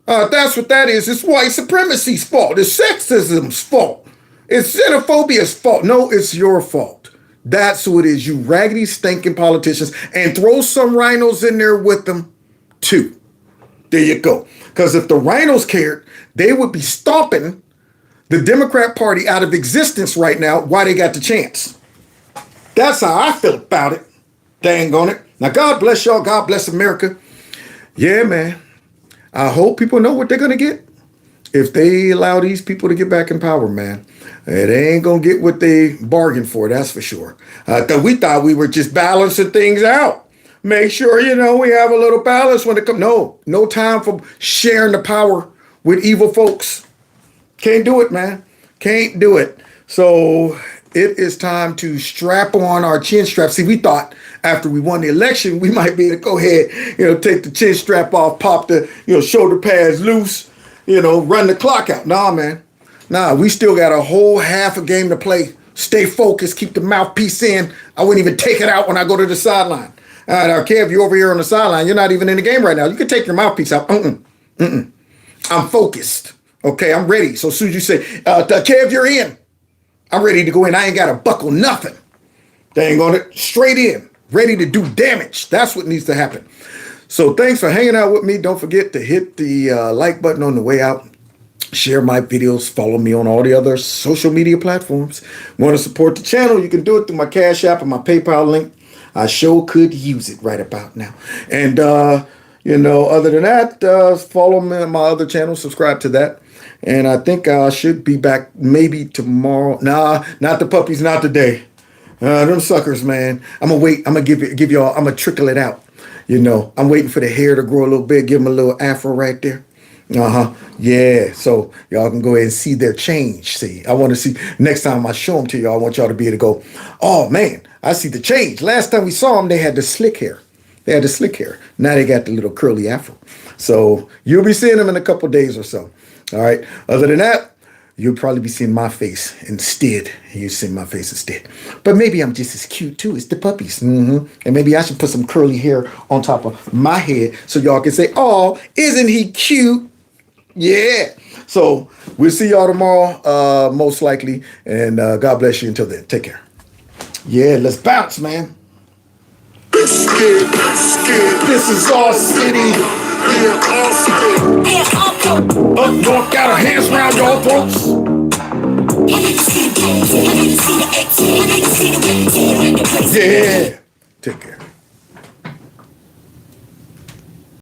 That's what that is. It's white supremacy's fault. It's sexism's fault. It's xenophobia's fault. No, it's your fault. That's who it is, you raggedy, stinking politicians. And throw some rhinos in there with them, too. There you go. Because if the rhinos cared, they would be stomping the Democrat Party out of existence right now while they got the chance. That's how I feel about it. Dang on it. Now, God bless y'all. God bless America. Yeah, man. I hope people know what they're going to get if they allow these people to get back in power, man. They ain't going to get what they bargained for, that's for sure. We thought we were just balancing things out. Make sure, we have a little balance when it comes. No time for sharing the power with evil folks. Can't do it, man. Can't do it. So it is time to strap on our chin strap. See, we thought after we won the election, we might be able to go ahead, take the chin strap off, pop the, shoulder pads loose, run the clock out. Nah, man. Nah, we still got a whole half a game to play. Stay focused, keep the mouthpiece in. I wouldn't even take it out when I go to the sideline. Now, Kev, you're over here on the sideline. You're not even in the game right now. You can take your mouthpiece out. I'm focused. Okay, I'm ready. So as soon as you say, Kev, you're in, I'm ready to go in. I ain't got to buckle nothing. Dang on it. Straight in. Ready to do damage. That's what needs to happen. So thanks for hanging out with me. Don't forget to hit the like button on the way out. Share my videos. Follow me on all the other social media platforms. Want to support the channel? You can do it through my Cash App and my PayPal link. I sure could use it right about now. And, other than that, follow me on my other channel. Subscribe to that. And I think I should be back maybe tomorrow. Nah, not the puppies, not today. Them suckers, man. I'm going to wait. I'm going to give y'all, I'm going to trickle it out. I'm waiting for the hair to grow a little bit. Give them a little afro right there. Yeah. So y'all can go ahead and see their change. See, I want to see next time I show them to y'all. I want y'all to be able to go, oh man, I see the change. Last time we saw them, they had the slick hair. Now they got the little curly afro. So you'll be seeing them in a couple days or so. All right. Other than that, you'll probably be seeing my face instead. You see my face instead. But maybe I'm just as cute too as the puppies. And maybe I should put some curly hair on top of my head so y'all can say, oh, isn't he cute? Yeah. So we'll see y'all tomorrow, most likely. And God bless you until then. Take care. Yeah, let's bounce, man. This is our city. Up north, got our hands around y'all folks. Yeah. Take care.